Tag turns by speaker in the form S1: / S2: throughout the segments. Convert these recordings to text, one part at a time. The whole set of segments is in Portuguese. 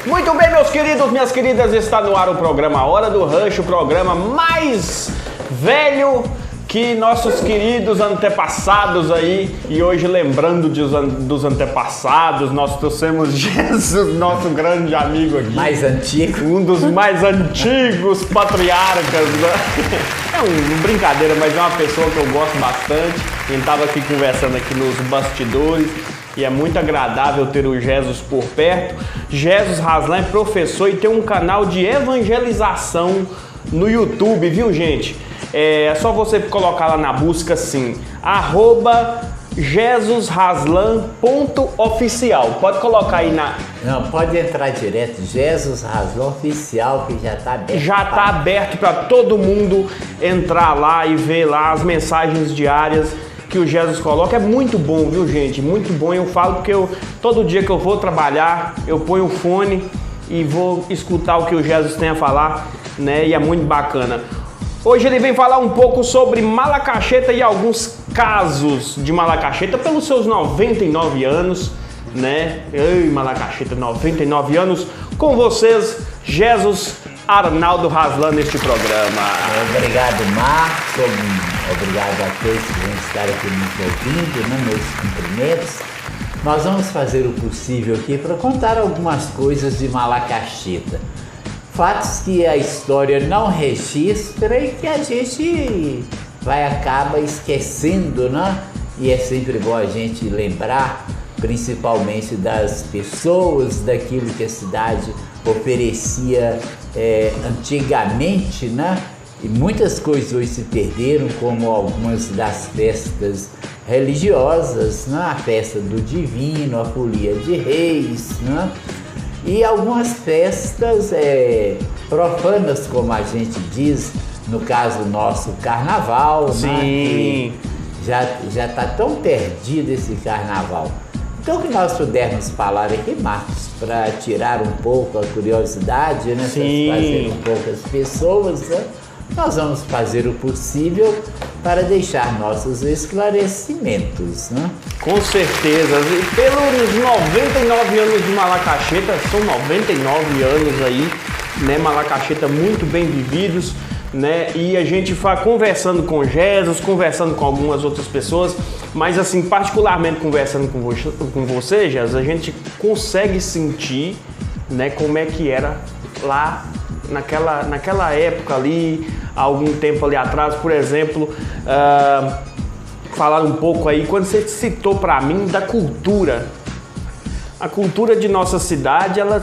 S1: Muito bem, meus queridos, minhas queridas, está no ar o programa Hora do Rancho, o programa mais velho que nossos queridos antepassados aí. E hoje, lembrando dos antepassados, nós trouxemos Jesus, nosso grande amigo aqui.
S2: Mais antigo.
S1: Um dos mais antigos patriarcas, né? É uma brincadeira, mas é uma pessoa que eu gosto bastante. A gente estava aqui conversando aqui nos bastidores. E é muito agradável ter o Jesus por perto. Jesus Raslan é professor e tem um canal de evangelização no YouTube, viu, gente? É só você colocar lá na busca assim, @jesusraslan.oficial. Pode colocar aí na...
S2: Não, pode entrar direto, Jesus Raslan Oficial, que já está aberto.
S1: Já está aberto para todo mundo entrar lá e ver lá as mensagens diárias que o Jesus coloca. É muito bom, viu, gente? Muito bom. Eu falo porque todo dia que eu vou trabalhar, eu ponho o fone e vou escutar o que o Jesus tem a falar, né? E é muito bacana. Hoje ele vem falar um pouco sobre Malacacheta e alguns casos de Malacacheta pelos seus 99 anos, né? Ei, Malacacheta, 99 anos. Com vocês, Jesus Arnaldo Raslan neste programa.
S2: Obrigado, Marcos. Obrigado a todos que vão estar aqui nos ouvindo, né, meus cumprimentos. Nós vamos fazer o possível aqui para contar algumas coisas de Malacacheta. Fatos que a história não registra e que a gente acaba esquecendo, né? E é sempre bom a gente lembrar, principalmente das pessoas, daquilo que a cidade oferecia antigamente, né? E muitas coisas hoje se perderam, como algumas das festas religiosas, né? A festa do Divino, a Folia de Reis, né? E algumas festas profanas, como a gente diz, no caso nosso Carnaval,
S1: sim,
S2: né? Já está tão perdido esse Carnaval. Então, que nós pudermos falar aqui, Marcos, para tirar um pouco a curiosidade, né? Satisfazer um pouco as pessoas, né? Nós vamos fazer o possível para deixar nossos esclarecimentos, né?
S1: Com certeza. E pelos 99 anos de Malacacheta, são 99 anos aí, né? Malacacheta muito bem vividos, né? E a gente vai conversando com Jesus, conversando com algumas outras pessoas, mas assim, particularmente conversando com você, Jesus, a gente consegue sentir, né, como é que era lá naquela época ali, há algum tempo ali atrás. Por exemplo, falar um pouco aí, quando você citou para mim da cultura. A cultura de nossa cidade, ela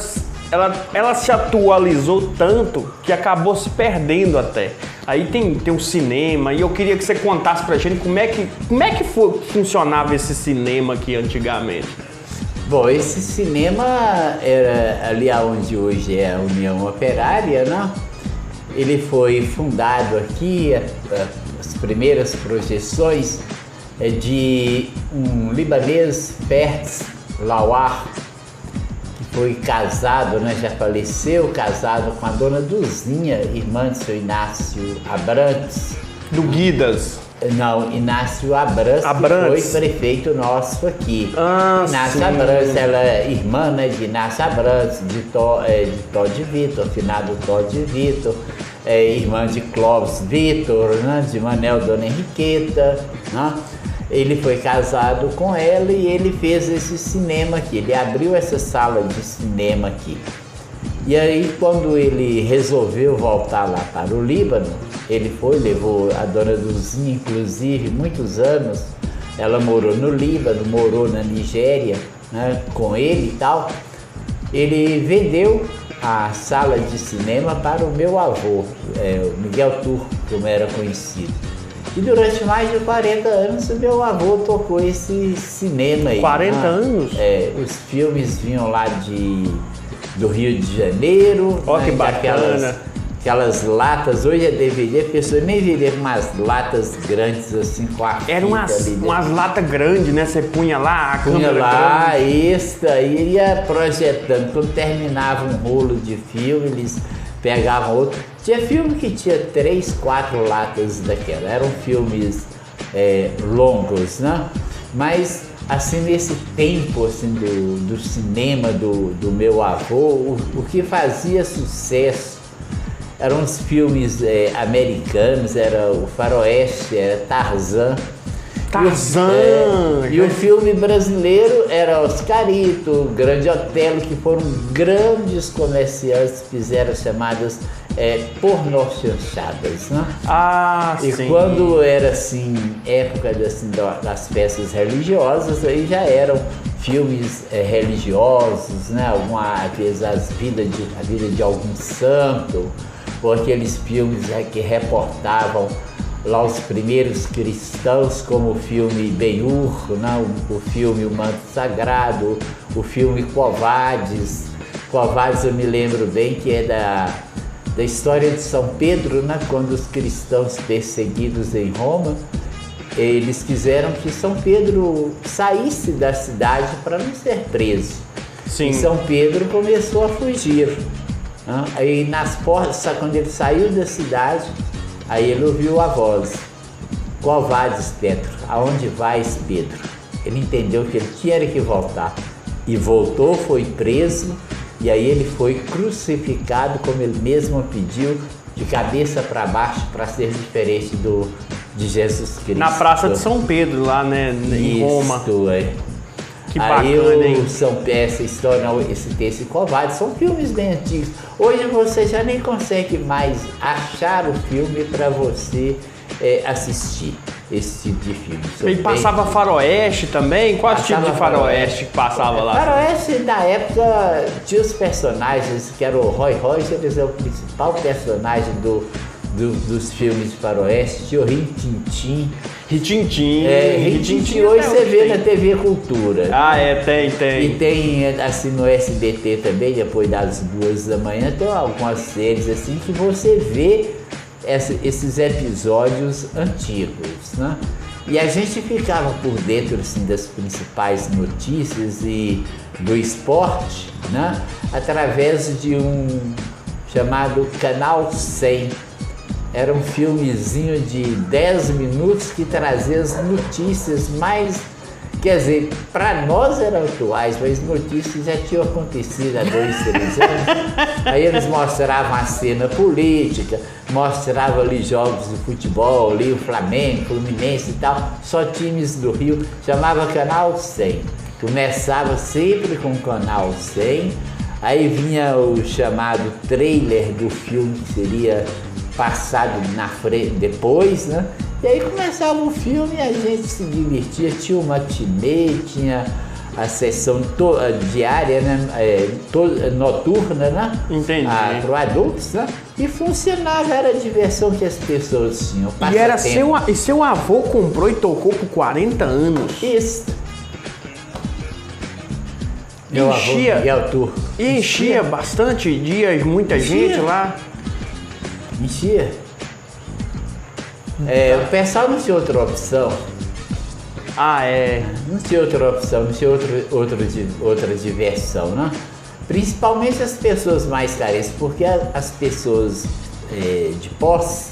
S1: se atualizou tanto que acabou se perdendo até. Aí tem um cinema, e eu queria que você contasse pra gente como é que funcionava esse cinema aqui antigamente.
S2: Bom, esse cinema era ali onde hoje é a União Operária, né? Ele foi fundado aqui, as primeiras projeções de um libanês, Fertz Lawar, que foi casado, né? Já faleceu, casado com a dona Duzinha, irmã de seu Inácio Abrantes.
S1: Do Guidas.
S2: Não, Inácio Abrantes, que foi prefeito nosso aqui. Inácio
S1: sim.
S2: Abrantes, ela é irmã, né, de Inácio Abrantes, de Todd Vitor, afinado Todd Vitor, irmã de Clóvis Vitor, né, de Manel Dona Henriqueta, né? Ele foi casado com ela e ele fez esse cinema aqui, ele abriu essa sala de cinema aqui. E aí, quando ele resolveu voltar lá para o Líbano, ele levou a dona Duzinha, inclusive, muitos anos. Ela morou no Líbano, morou na Nigéria, né, com ele e tal. Ele vendeu a sala de cinema para o meu avô, o Miguel Turco, como era conhecido. E durante mais de 40 anos o meu avô tocou esse cinema aí.
S1: 40 anos?
S2: Os filmes vinham lá do Rio de Janeiro.
S1: Ó, que bacana.
S2: Aquelas latas, hoje é DVD, a pessoa nem veria umas latas grandes assim com a fita.
S1: Eram umas latas grandes, né? Você punha lá, a câmera
S2: lá,
S1: grande.
S2: isso aí ia projetando. Quando terminava um rolo de filme, eles pegavam outro. Tinha filme que tinha 3, 4 latas daquela. Eram filmes longos, né? Mas assim, nesse tempo assim, do cinema do meu avô, o que fazia sucesso eram os filmes americanos, era o Faroeste, era Tarzan. E o filme brasileiro era Oscarito, Grande Otelo, que foram grandes comerciantes que fizeram chamadas pornochanchadas, né? E
S1: sim.
S2: quando era assim, época das festas religiosas, aí já eram filmes religiosos, né? Às vezes a vida de algum santo, ou aqueles filmes que reportavam lá os primeiros cristãos, como o filme Ben-Hur, né? o filme O Manto Sagrado, o filme Quo-Vadis. Quo-Vadis eu me lembro bem que é da história de São Pedro, né? Quando os cristãos perseguidos em Roma, eles quiseram que São Pedro saísse da cidade para não ser preso.
S1: Sim.
S2: E São Pedro começou a fugir. Né? Aí nas portas, quando ele saiu da cidade, aí ele ouviu a voz: Quo vadis, Pedro? Aonde vais, Pedro? Ele entendeu que ele tinha que voltar. E voltou, foi preso, e aí ele foi crucificado, como ele mesmo pediu, de cabeça para baixo, para ser diferente de Jesus Cristo.
S1: Na Praça de São Pedro, lá, né, em Roma.
S2: Isso,
S1: Que bacana, hein?
S2: Essa história, esse Quo Vadis, são filmes bem antigos. Hoje você já nem consegue mais achar o filme para você assistir esse tipo de filme.
S1: E passava Faroeste também? Qual tipo de Faroeste que passava lá?
S2: Faroeste, na época, tinha os personagens, que era o Roy Rogers, é o principal personagem dos filmes de Faroeste, tinha o Rin-Tin-Tin.
S1: Rin-Tin-Tin.
S2: Rin-Tin-Tin hoje você vê na TV Cultura.
S1: Tem.
S2: E tem, assim, no SBT também, depois das 2 da manhã, tem algumas séries, assim, que você vê esses episódios antigos, né? E a gente ficava por dentro, assim, das principais notícias e do esporte, né? Através de um chamado Canal 100. Era um filmezinho de 10 minutos que trazia as notícias mais, quer dizer, para nós eram atuais, mas notícias já tinham acontecido há 2, 3 anos. Aí eles mostravam a cena política, mostravam ali jogos de futebol, ali o Flamengo, Fluminense e tal, só times do Rio, chamava Canal 100. Começava sempre com o Canal 100, aí vinha o chamado trailer do filme que seria passado na frente depois, né? E aí começava o filme e a gente se divertia, tinha o matinê, tinha a sessão diária, né? Noturna, né?
S1: Entendi.
S2: Para adultos, né? E funcionava, era a diversão que as pessoas tinham.
S1: E era seu avô comprou e tocou por 40 anos?
S2: Isso. Meu avô, Miguel Turco.
S1: E enchia bastante dias, muita gente lá?
S2: Enchia. O pessoal não tinha outra opção.
S1: Não
S2: tinha outra opção, não tinha outra diversão, né? Principalmente as pessoas mais carentes, porque as pessoas de posse,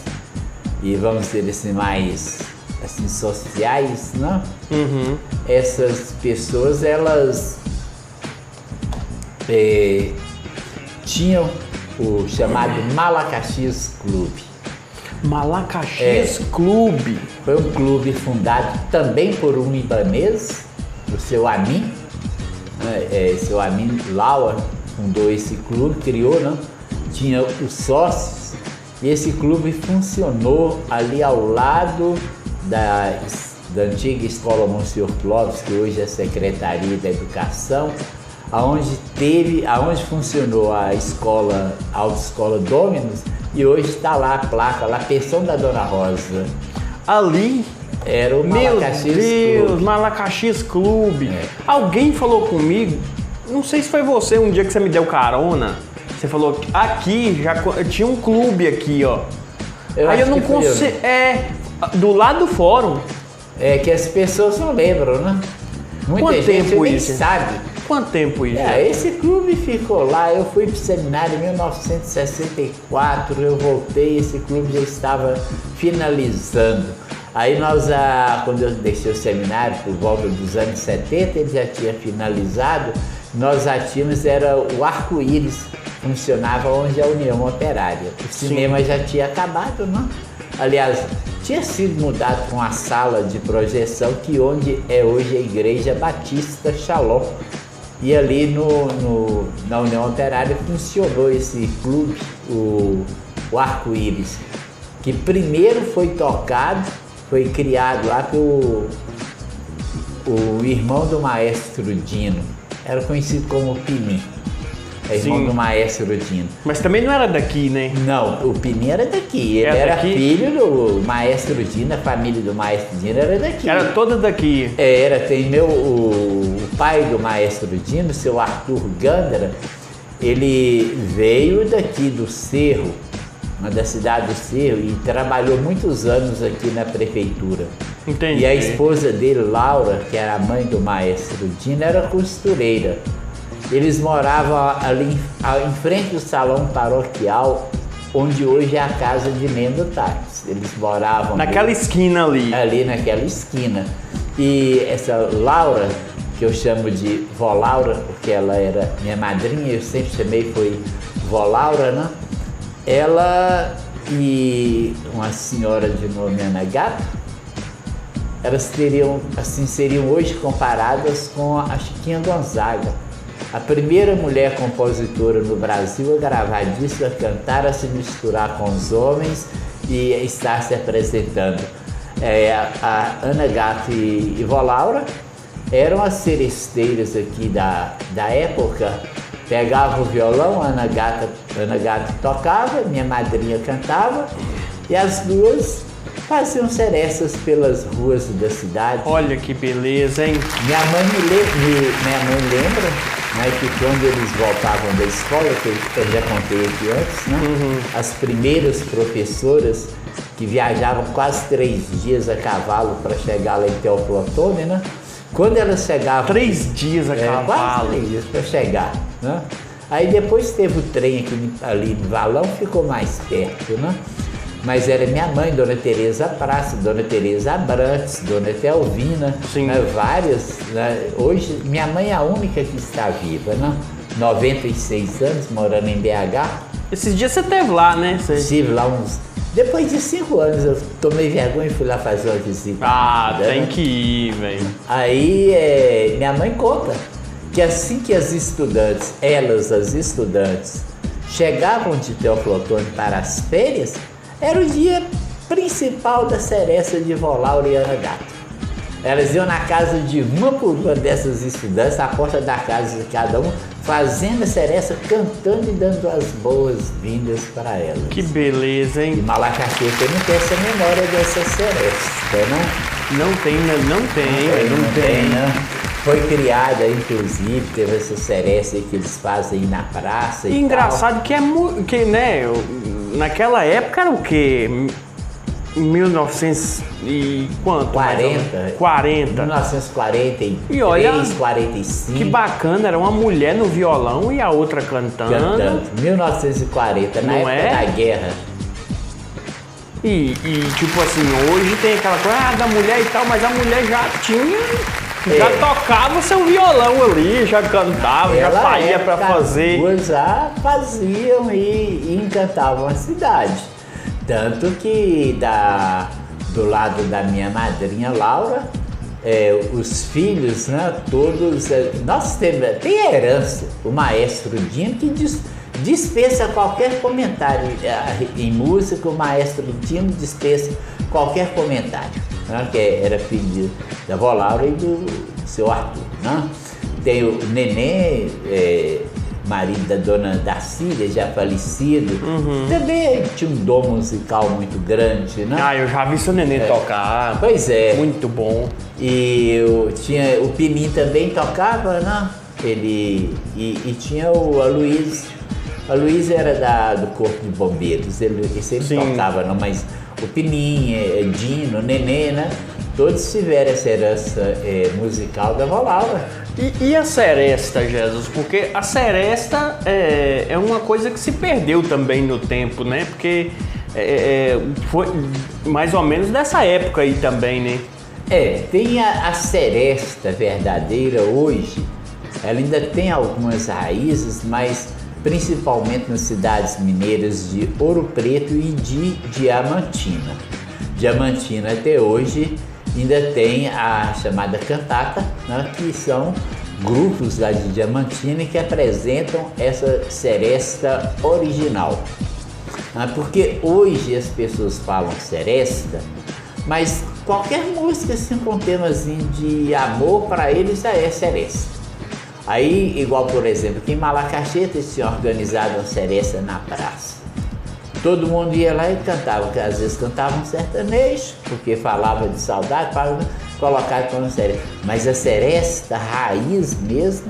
S2: e vamos dizer assim, mais assim, sociais, né?
S1: Uhum.
S2: Essas pessoas, elas tinham o chamado Malacaxis Clube.
S1: Malacaxis Clube.
S2: Foi um clube fundado também por um libanês, o seu Amin. Seu Amin Lawa fundou esse clube, criou, né? Tinha os sócios, e esse clube funcionou ali ao lado da antiga Escola Monsenhor Clóvis, que hoje é a Secretaria da Educação, aonde funcionou a autoescola Dominus, e hoje está lá a placa, lá, pensão da Dona Rosa.
S1: Ali
S2: era o Malacaxis Clube.
S1: Meu Deus, Malacaxis Clube. Alguém falou comigo, não sei se foi você, um dia que você me deu carona, você falou que aqui já tinha um clube aqui, ó. Aí eu não consigo. Do lado do fórum.
S2: É que as pessoas não lembram, né? Muita gente nem sabe.
S1: Quanto tempo isso?
S2: Esse clube ficou lá, eu fui para o seminário em 1964, eu voltei, esse clube já estava finalizando. Aí quando eu deixei o seminário, por volta dos anos 70, ele já tinha finalizado, nós já tínhamos, era o Arco-Íris, funcionava onde é a União Operária. O cinema já tinha acabado, não? Aliás, tinha sido mudado com a sala de projeção, que onde é hoje a Igreja Batista Shalom. E ali na União Operária funcionou esse clube, o Arco-Íris, que primeiro foi criado lá pelo o irmão do maestro Dino, era conhecido como Pinim, irmão do maestro Dino.
S1: Mas também não era daqui, né?
S2: Não, o Pinim era daqui, ele era daqui? Filho do maestro Dino, a família do maestro Dino era daqui.
S1: Era toda daqui?
S2: Tem o pai do maestro Dino, seu Arthur Gandara, ele veio daqui do Cerro, da cidade do Cerro, e trabalhou muitos anos aqui na prefeitura.
S1: Entendi.
S2: E a esposa dele, Laura, que era a mãe do maestro Dino, era costureira. Eles moravam ali em frente do salão paroquial, onde hoje é a casa de Mendo Tardes. Eles moravam
S1: naquela esquina ali.
S2: Ali naquela esquina. E essa Laura, que eu chamo de Vó Laura, porque ela era minha madrinha, eu sempre chamei, foi Vó Laura, né? Ela e uma senhora de nome Ana Gato, elas seriam hoje comparadas com a Chiquinha Gonzaga, a primeira mulher compositora no Brasil a gravar disco, a cantar, a se misturar com os homens e estar se apresentando. A Ana Gato e Vó Laura eram as seresteiras aqui da época. Pegava o violão, a Ana Gato tocava, minha madrinha cantava, e as duas faziam serestas pelas ruas da cidade.
S1: Olha que beleza, hein?
S2: Minha mãe lembra, né, que quando eles voltavam da escola, que eu já contei aqui antes, né? As primeiras professoras que viajavam quase 3 dias a cavalo para chegar lá em Teoflotone, né? Quando elas chegavam...
S1: 3 dias a cavalo?
S2: Quase 3 dias para chegar, né? Aí depois teve o trem aqui, ali no Valão, ficou mais perto, né? Mas era minha mãe, Dona Teresa Praça, Dona Teresa Abrantes, Dona Telvina, né? Várias, né? Hoje, minha mãe é a única que está viva, né? 96 anos, morando em BH.
S1: Esses dias você esteve lá, né?
S2: Estive lá depois de 5 anos, eu tomei vergonha e fui lá fazer uma visita.
S1: Tem que ir, velho.
S2: Aí, minha mãe conta que assim que as estudantes, chegavam de Teoflotone para as férias, era o dia principal da seresta de Vó Laura e Ana Gato. Elas iam na casa de uma por uma dessas estudantes, à porta da casa de cada um, fazendo a seresta, cantando e dando as boas-vindas para elas.
S1: Que beleza, hein?
S2: E Malacaxeira não tem essa memória dessa seresta, né?
S1: Não tem.
S2: Né? Foi criada, inclusive, teve essa seresta que eles fazem na praça e
S1: engraçado
S2: tal.
S1: que, né, naquela época era o quê? 1900 e quanto? 40.
S2: 1943,
S1: e olha,
S2: 45.
S1: Que bacana, era uma mulher no violão e a outra cantando.
S2: 1940, na época da guerra.
S1: E tipo assim, hoje tem aquela coisa da mulher e tal, mas a mulher já tocava seu violão ali, já cantava, já saía para fazer.
S2: As já faziam e encantavam a cidade. Tanto que do lado da minha madrinha Laura, os filhos, né, todos, nós tem herança, o maestro Dino, que dispensa qualquer comentário em música, o maestro Dino dispensa qualquer comentário, né, que era filho da Vó Laura e do seu Arthur, né? Tem o Nenê, marido da dona Darcília, já falecido, também tinha um dom musical muito grande, né?
S1: Eu já vi seu Nenê tocar.
S2: Pois é.
S1: Muito bom.
S2: E o Pinim também tocava, né? E tinha a Luiz. A Luiz era do Corpo de Bombeiros, ele sempre tocava, não, mas o Pinim, Dino, Nenê, né? Todos tiveram essa herança musical da Vó Laura.
S1: E a seresta, Jesus? Porque a seresta é uma coisa que se perdeu também no tempo, né? Porque foi mais ou menos dessa época aí também, né?
S2: Tem a seresta verdadeira hoje, ela ainda tem algumas raízes, mas principalmente nas cidades mineiras de Ouro Preto e de Diamantina. Diamantina até hoje ainda tem a chamada cantata, né, que são grupos lá de Diamantina que apresentam essa seresta original. Porque hoje as pessoas falam seresta, mas qualquer música assim, com temazinho de amor, para eles já é seresta. Aí, igual por exemplo, aqui em Malacaxeta eles tinham organizado uma seresta na praça. Todo mundo ia lá e cantava, que às vezes cantavam sertanejo, porque falava de saudade, colocado como seresta. Mas a seresta, a raiz mesmo,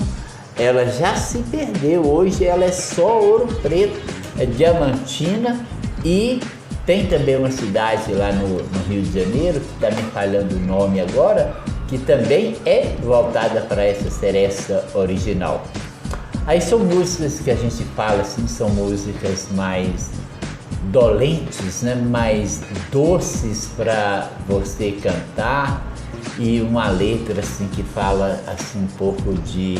S2: ela já se perdeu. Hoje ela é só Ouro Preto, é Diamantina, e tem também uma cidade lá no Rio de Janeiro, que está me falhando o nome agora, que também é voltada para essa seresta original. Aí são músicas que a gente fala assim, são músicas mais dolentes, né? Mais doces para você cantar, e uma letra assim que fala assim um pouco de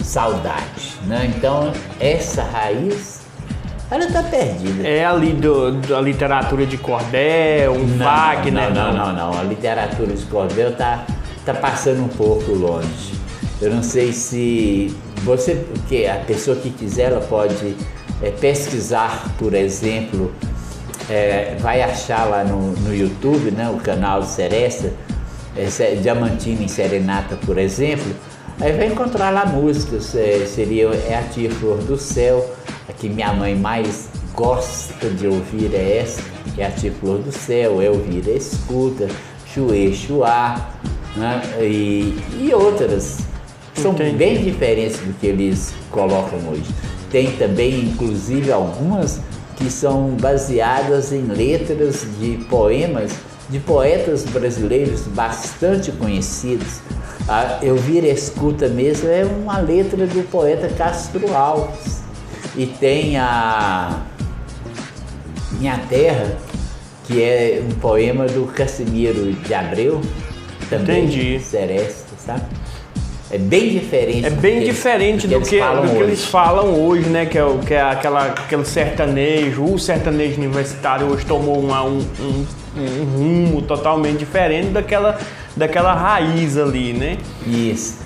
S2: saudade, né? Então essa raiz, ela tá perdida.
S1: É ali da literatura de cordel, Wagner.
S2: Não. A literatura de cordel tá passando um pouco longe. Eu não sei se você, porque a pessoa que quiser, ela pode pesquisar, por exemplo, vai achar lá no YouTube, né, o canal de Seresta, Diamantina em Serenata, por exemplo. Aí vai encontrar lá músicas, seria a Tia Flor do Céu, a que minha mãe mais gosta de ouvir é essa, que é a Tia Flor do Céu, Elvira Escuta, Chuê Chuá, né? E outras. São bem diferentes do que eles colocam hoje. Tem também, inclusive, algumas que são baseadas em letras de poemas de poetas brasileiros bastante conhecidos. A Elvira Escuta mesmo é uma letra do poeta Castro Alves. E tem a Minha Terra, que é um poema do Cassimiro de Abreu, também seresta, sabe? É bem diferente.
S1: É bem diferente do que eles falam hoje, né? Que é aquele sertanejo. O sertanejo universitário hoje tomou um rumo totalmente diferente daquela raiz ali, né?
S2: Isso.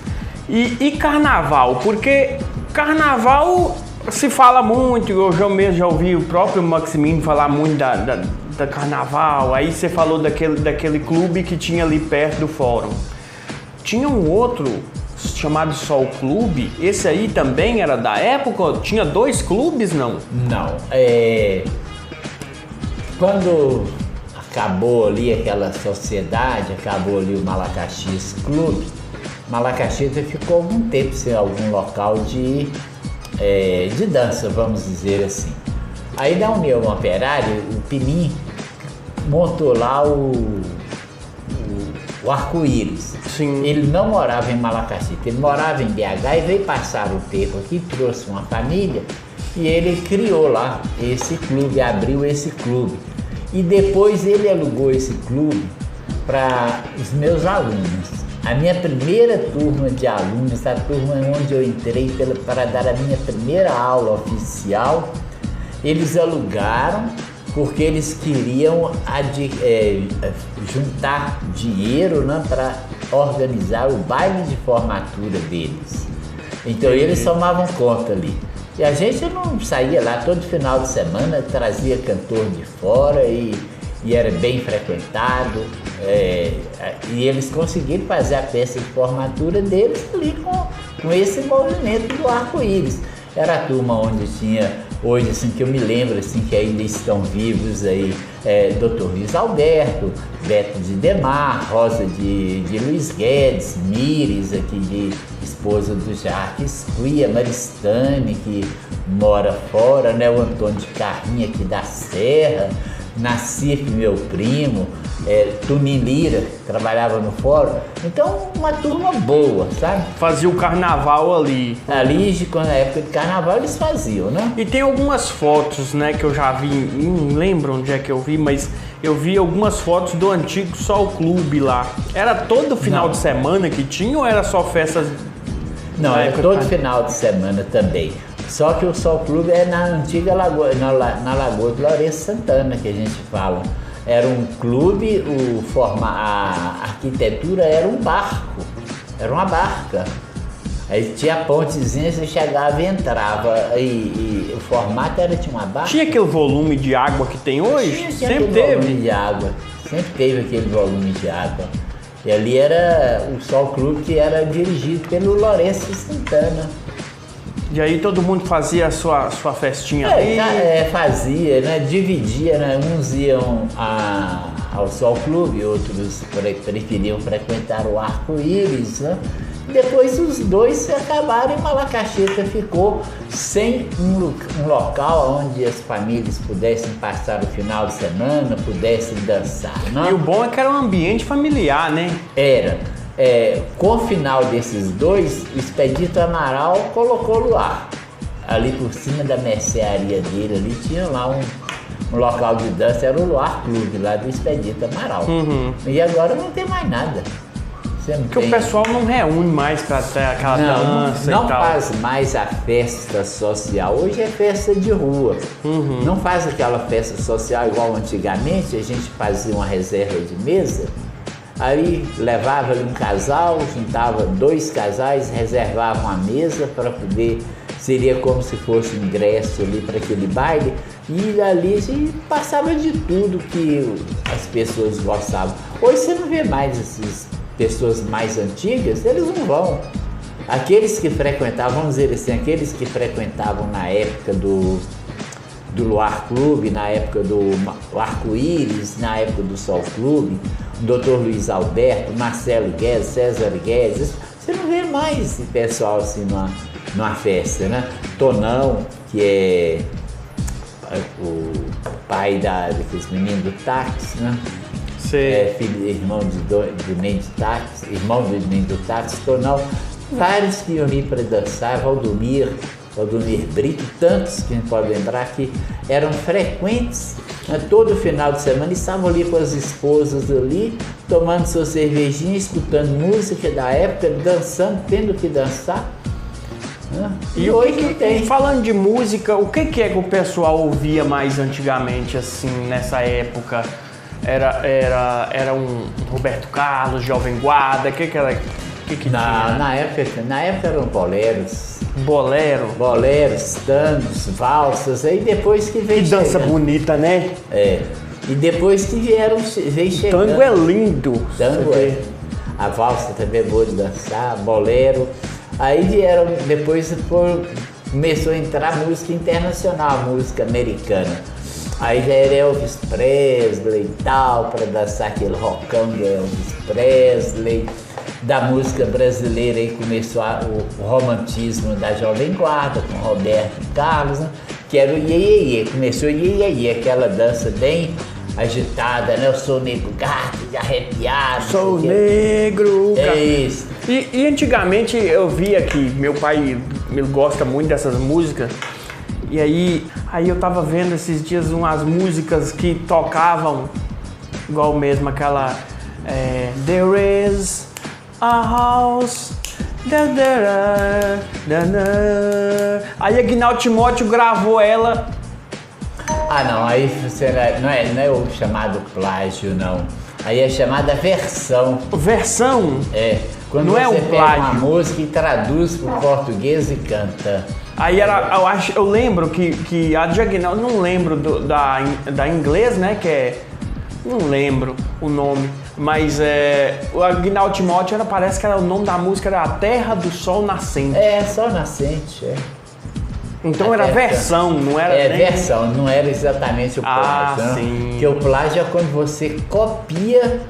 S1: E carnaval, porque carnaval se fala muito, eu mesmo já ouvi o próprio Maximino falar muito da carnaval. Aí você falou daquele clube que tinha ali perto do fórum. Tinha um outro chamado Sol Clube, esse aí também era da época? Tinha 2 clubes, não?
S2: Não, quando acabou ali aquela sociedade, acabou ali o Malacaxis Clube, Malacaxita ficou algum tempo sem algum local de dança, vamos dizer assim. Aí da União Operária, o Pinim montou lá o Arco-Íris.
S1: Sim.
S2: Ele não morava em Malacaxita, ele morava em BH e veio passar o tempo aqui, trouxe uma família e ele criou lá esse clube, abriu esse clube. E depois ele alugou esse clube para os meus alunos. A minha primeira turma de alunos, a turma onde eu entrei para dar a minha primeira aula oficial, eles alugaram porque eles queriam juntar dinheiro, né, para organizar o baile de formatura deles. Então eles tomavam conta ali. E a gente não saía lá todo final de semana, trazia cantor de fora e era bem frequentado. E eles conseguiram fazer a festa de formatura deles ali com esse movimento do Arco-Íris. Era a turma onde tinha, hoje assim, que eu me lembro assim, que ainda estão vivos aí, Dr. Luiz Alberto, Beto de Demar, Rosa de Luiz Guedes, Mires, aqui de esposa do Jacques Cria, Maristane, que mora fora, né? O Antônio de Carrinha aqui da Serra. na CIF, meu primo, Tunin Lira, que trabalhava no fórum. Então, uma turma boa, sabe?
S1: Fazia o carnaval ali.
S2: Ali, quando na época de carnaval, eles faziam, né?
S1: E tem algumas fotos, né, que eu já vi, não lembro onde é que eu vi, mas eu vi algumas fotos do antigo Sol Clube lá. Era todo final de semana que tinha ou era só festas?
S2: Não, era todo final de semana também. Só que o Sol Clube é na antiga Lagoa, na Lagoa de Lourenço Santana, que a gente fala. Era um clube, a arquitetura era um barco, era uma barca. Aí tinha a pontezinha, você chegava e entrava. E o formato tinha uma barca.
S1: Tinha aquele volume de água que tem hoje?
S2: Tinha
S1: Sempre teve.
S2: Volume de água. Sempre teve aquele volume de água. E ali era o Sol Clube, que era dirigido pelo Lourenço Santana.
S1: E aí todo mundo fazia a sua festinha ali?
S2: Fazia, né? Dividia, né? Uns iam ao Sol Clube, outros preferiam frequentar o Arco-Íris, né? Depois os dois acabaram e Malacacheta ficou sem um local onde as famílias pudessem passar o final de semana, pudessem dançar, né?
S1: E o bom é que era um ambiente familiar, né?
S2: Era. Com o final desses dois, o Expedito Amaral colocou luar. Ali por cima da mercearia dele, ali tinha lá um local de dança, era o Luar Clube, lá do Expedito Amaral.
S1: Uhum.
S2: E agora não tem mais nada.
S1: Porque o pessoal não reúne mais para ter aquela dança
S2: não
S1: e tal.
S2: faz mais a festa social. Hoje é festa de rua.
S1: Uhum.
S2: Não faz aquela festa social igual antigamente, a gente fazia uma reserva de mesa. Aí levava ali um casal, juntava 2 casais, reservavam a mesa para poder, seria como se fosse um ingresso ali para aquele baile, e ali a gente passava de tudo que as pessoas gostavam. Hoje você não vê mais essas pessoas mais antigas, eles não vão. Aqueles que frequentavam, vamos dizer assim, aqueles que frequentavam na época do Luar Clube, na época do Arco-Íris, na época do Sol Clube, o Dr. Luiz Alberto, Marcelo Guedes, César Guedes, você não vê mais esse pessoal assim numa festa, né? Tonão, que é o pai daqueles meninos do táxi, né? Irmão do Ney de táxi, irmão do Ney do táxi, Tonão, vários que iam ir para dançar, Valdomir Brito, tantos que a gente pode lembrar que eram frequentes, né, todo final de semana, e estavam ali com as esposas ali, tomando sua cervejinha, escutando música da época, dançando, tendo que dançar. Né?
S1: E hoje não tem. Falando de música, o que é que o pessoal ouvia mais antigamente, assim, nessa época? Era um Roberto Carlos, Jovem Guarda, o que era? Que tinha?
S2: Na época eram boleros.
S1: Boleros,
S2: tangos, valsas, aí depois que veio.
S1: Que dança bonita, né?
S2: E depois que veio chegando.
S1: Tango é lindo.
S2: Tango a valsa também é boa de dançar, bolero. Aí depois começou a entrar música internacional, música americana. Aí já era Elvis Presley e tal, para dançar aquele rockão de Elvis Presley. Da música brasileira aí começou o romantismo da Jovem Guarda, com Roberto Carlos, né? Que era o iê, começou o iê, aquela dança bem agitada, né? Eu sou negro gato, de arrepiado.
S1: Sou negro gato.
S2: É isso.
S1: E antigamente eu via que meu pai gosta muito dessas músicas, e aí eu tava vendo esses dias umas músicas que tocavam igual mesmo aquela There is a house. Aí Aguinaldo Timóteo gravou ela.
S2: Ah não, aí não é o chamado plágio não. Aí é chamada versão.
S1: Versão?
S2: Quando
S1: não
S2: você
S1: é um
S2: pega
S1: plágio.
S2: uma música e traduz para o português e canta.
S1: Aí eu lembro que a de Aguinaldo, não lembro da inglês, né, que é, não lembro o nome, mas o Aguinaldo Timóteo parece que o nome da música era A Terra do Sol Nascente.
S2: Sol Nascente,
S1: Então era versão, não era nem...
S2: versão, não era exatamente o plágio.
S1: Sim.
S2: Porque o plágio é quando você copia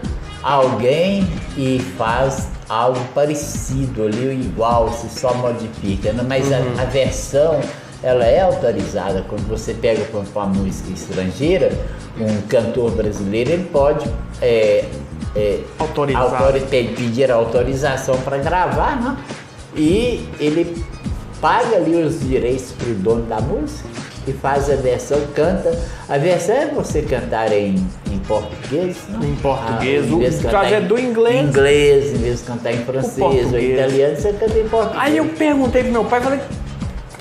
S2: alguém e faz algo parecido ali, igual, se só modifica, né? Mas a versão ela é autorizada. Quando você pega uma música estrangeira, um cantor brasileiro, ele pode pedir autorização para gravar, né? E ele paga ali os direitos para o dono da música e faz a versão, canta. A versão é você cantar em português, não?
S1: Em português, o caso é do inglês.
S2: Em inglês, em vez de cantar em francês ou italiano, você canta em português.
S1: Aí eu perguntei pro meu pai, falei,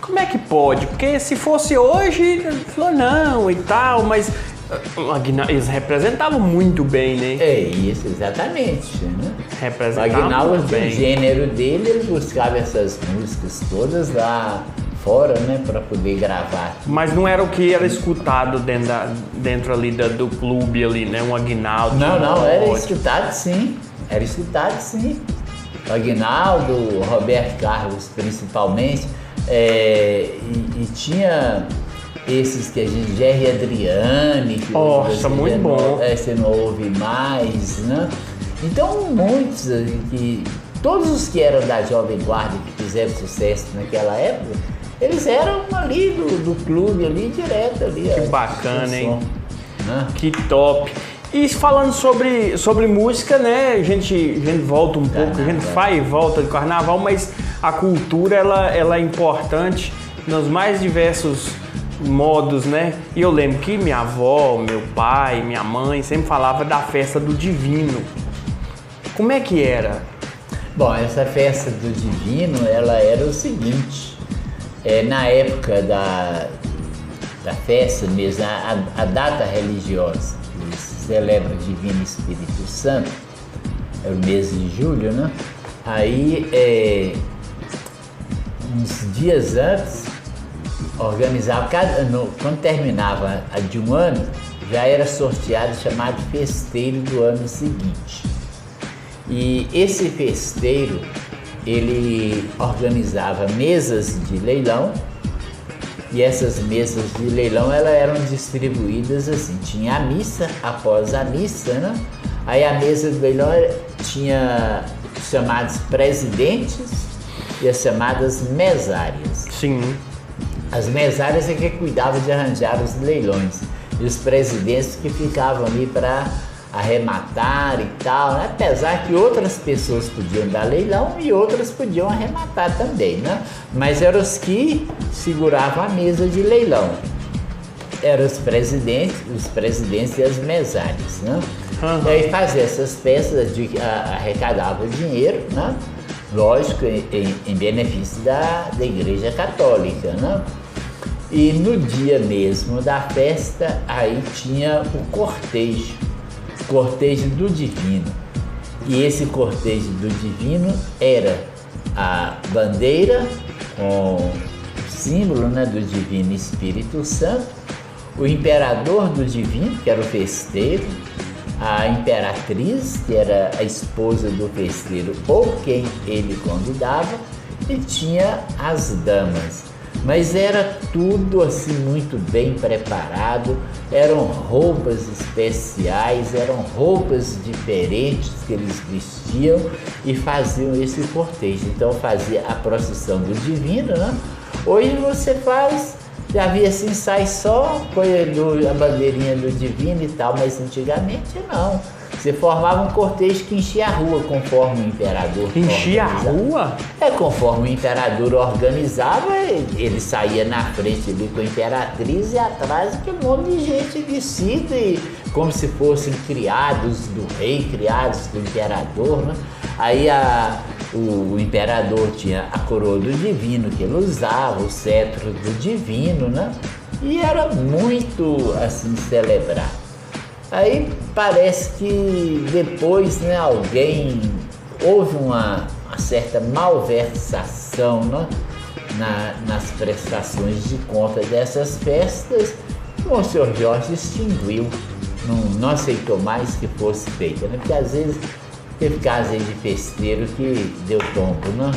S1: como é que pode? Porque se fosse hoje, ele falou não e tal, mas eles representavam muito bem, né?
S2: É isso, exatamente, né?
S1: Representavam
S2: o Aguinaldo,
S1: muito bem.
S2: o gênero dele, ele buscava essas músicas todas lá fora, né, para poder gravar.
S1: Mas não era o que era escutado dentro ali do clube ali, né? Um Aguinaldo.
S2: Não, era escutado sim. Era escutado sim. O Aguinaldo, o Roberto Carlos principalmente, e tinha esses que a gente, Jerry Adriane, que
S1: nossa, muito bom.
S2: Você não ouve mais, né? Então muitos que todos os que eram da Jovem Guarda que fizeram sucesso naquela época, eles eram ali do clube ali, direto ali.
S1: Que bacana, hein?
S2: Né?
S1: Que top. E falando sobre música, né? A gente volta um pouco, a gente vai e volta de carnaval, mas a cultura ela é importante nos mais diversos modos, né? E eu lembro que minha avó, meu pai, minha mãe sempre falava da festa do Divino. Como é que era?
S2: Bom, essa festa do Divino, ela era o seguinte, na época da festa mesmo, a data religiosa, que se celebra o Divino Espírito Santo, é o mês de julho, né? Aí, uns dias antes, organizava, quando terminava a de um ano, já era sorteado chamado festeiro do ano seguinte. E esse festeiro, ele organizava mesas de leilão, e essas mesas de leilão elas eram distribuídas assim, tinha a missa, após a missa, né? Aí a mesa de leilão tinha os chamados presidentes e as chamadas mesárias.
S1: Sim.
S2: As mesárias é que cuidavam de arranjar os leilões, e os presidentes que ficavam ali para arrematar e tal, né? Apesar que outras pessoas podiam dar leilão e outras podiam arrematar também, né? Mas eram os que seguravam a mesa de leilão. Eram os presidentes e as mesárias, né? E aí fazia essas festas, arrecadavam dinheiro, né? Lógico, em benefício da Igreja Católica, né? E no dia mesmo da festa, aí tinha o cortejo do Divino. E esse cortejo do Divino era a bandeira com o símbolo, né, do Divino Espírito Santo, o imperador do Divino, que era o festeiro, a imperatriz, que era a esposa do festeiro ou quem ele convidava, e tinha as damas. Mas era tudo assim muito bem preparado, eram roupas especiais, eram roupas diferentes que eles vestiam e faziam esse cortejo. Então fazia a procissão do Divino, né? Hoje você faz, já via assim, sai só a bandeirinha do Divino e tal, mas antigamente não. Você formava um cortejo que enchia a rua conforme o imperador
S1: enchia a rua?
S2: Conforme o imperador organizava, ele saía na frente ali com a imperatriz e atrás que um monte de gente vestida, e como se fossem criados do rei, criados do imperador, né? Aí o imperador tinha a coroa do Divino que ele usava, o cetro do Divino, né? E era muito assim celebrado. Aí parece que depois, né, houve uma certa malversação, né, nas prestações de conta dessas festas, e o senhor Jorge extinguiu, não aceitou mais que fosse feita, né, porque às vezes teve casos aí de festeiro que deu tombo, né?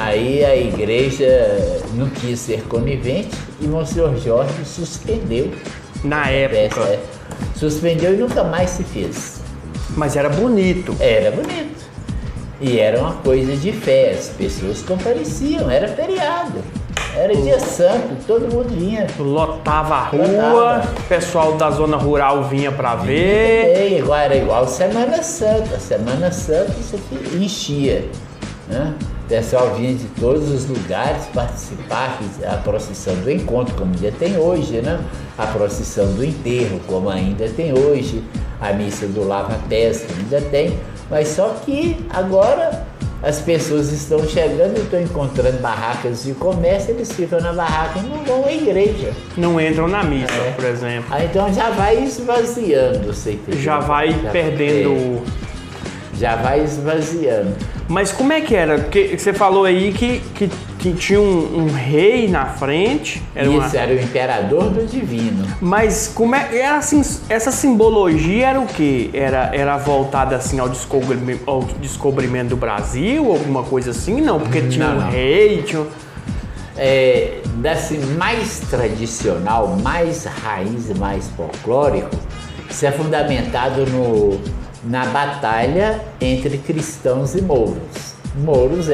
S2: Aí a igreja não quis ser conivente e o senhor Jorge suspendeu.
S1: Na época.
S2: Suspendeu e nunca mais se fez.
S1: Mas era bonito.
S2: Era bonito. E era uma coisa de fé, as pessoas compareciam, era feriado. Era dia santo, todo mundo vinha.
S1: Lotava a rua,
S2: Lotava.
S1: o pessoal da zona rural vinha pra ver.
S2: Era igual Semana Santa. Semana Santa isso aqui enchia, né? O pessoal vinha de todos os lugares participar da procissão do encontro, como ainda tem hoje, né? A procissão do enterro, como ainda tem hoje. A missa do lava-pés, ainda tem. Mas só que agora as pessoas estão chegando e estão encontrando barracas de comércio, eles ficam na barraca e não vão à igreja.
S1: Não entram na missa, por exemplo.
S2: Aí então já vai esvaziando, você entendeu?
S1: Já vai perdendo.
S2: Já vai esvaziando.
S1: Mas como é que era? Porque você falou aí que tinha um rei na frente.
S2: Isso era o imperador do divino.
S1: Mas como era assim, essa simbologia era o quê? Era voltada assim ao descobrimento do Brasil, alguma coisa assim? Não, porque tinha um rei, tinha...
S2: Desse mais tradicional, mais raiz, mais folclórico, isso é fundamentado na batalha entre cristãos e mouros. Mouros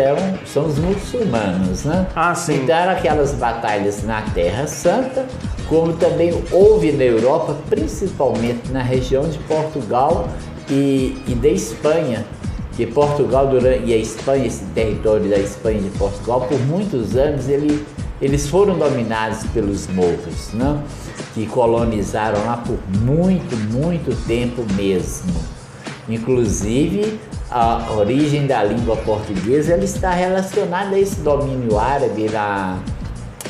S2: são os muçulmanos, né?
S1: Ah, sim.
S2: Então eram aquelas batalhas na Terra Santa, como também houve na Europa, principalmente na região de Portugal e da Espanha. Que Portugal e a Espanha, esse território da Espanha e de Portugal, por muitos anos eles foram dominados pelos mouros, né? Que colonizaram lá por muito, muito tempo mesmo. Inclusive, a origem da língua portuguesa ela está relacionada a esse domínio árabe lá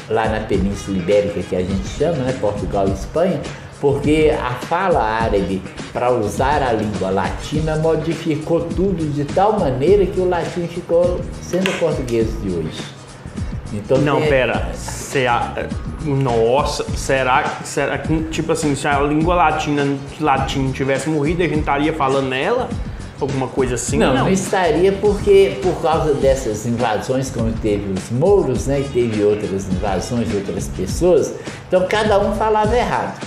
S2: na Península Ibérica, que a gente chama, né, Portugal e Espanha, porque a fala árabe, para usar a língua latina, modificou tudo de tal maneira que o latim ficou sendo o português de hoje. Então,
S1: pera. Nossa, será que, tipo assim, se a língua latim tivesse morrido, a gente estaria falando nela? Alguma coisa assim?
S2: Não estaria, porque por causa dessas invasões, como teve os mouros, né, e teve outras invasões de outras pessoas, então cada um falava errado.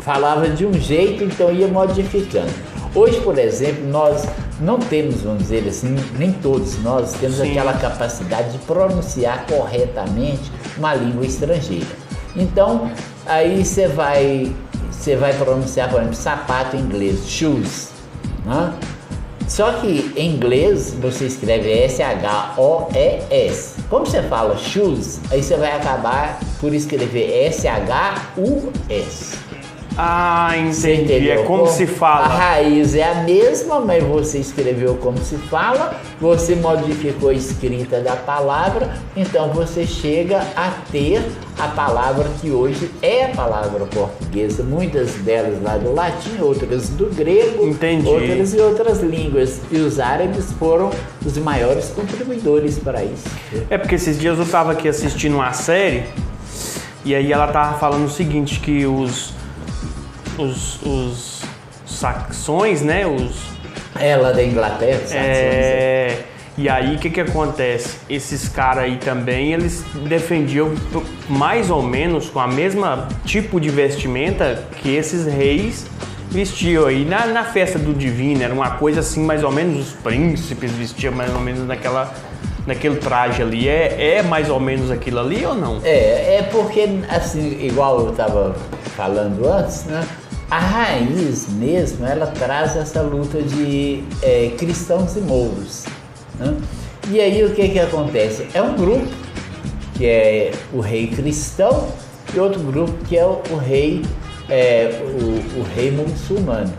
S2: Falava de um jeito, então ia modificando. Hoje, por exemplo, nós não temos, vamos dizer assim, nem todos nós temos
S1: Sim.
S2: aquela capacidade de pronunciar corretamente uma língua estrangeira. Então, aí você vai pronunciar, por exemplo, sapato em inglês, shoes, né? Só que em inglês você escreve S-H-O-E-S. Como você fala shoes, aí você vai acabar por escrever S-H-U-S.
S1: Ah, entendi. É como se fala.
S2: A raiz é a mesma, mas você escreveu como se fala, você modificou a escrita da palavra, então você chega a ter a palavra que hoje é a palavra portuguesa, muitas delas lá do latim, outras do grego,
S1: Entendi.
S2: outras e outras línguas. E os árabes foram os maiores contribuidores para isso.
S1: É porque esses dias eu tava aqui assistindo uma série e aí ela tava falando o seguinte, que os saxões, né?
S2: Ela da Inglaterra, saxões.
S1: E aí o que acontece? Esses caras aí também, eles defendiam mais ou menos com a mesma tipo de vestimenta que esses reis vestiam aí na festa do divino. Era uma coisa assim, mais ou menos, os príncipes vestiam mais ou menos naquele traje ali. É mais ou menos aquilo ali ou não?
S2: É porque, assim, igual eu estava falando antes, né? A raiz mesmo, ela traz essa luta de cristãos e mouros, né? E aí o que acontece? É um grupo que é o rei cristão e outro grupo que é o rei muçulmano.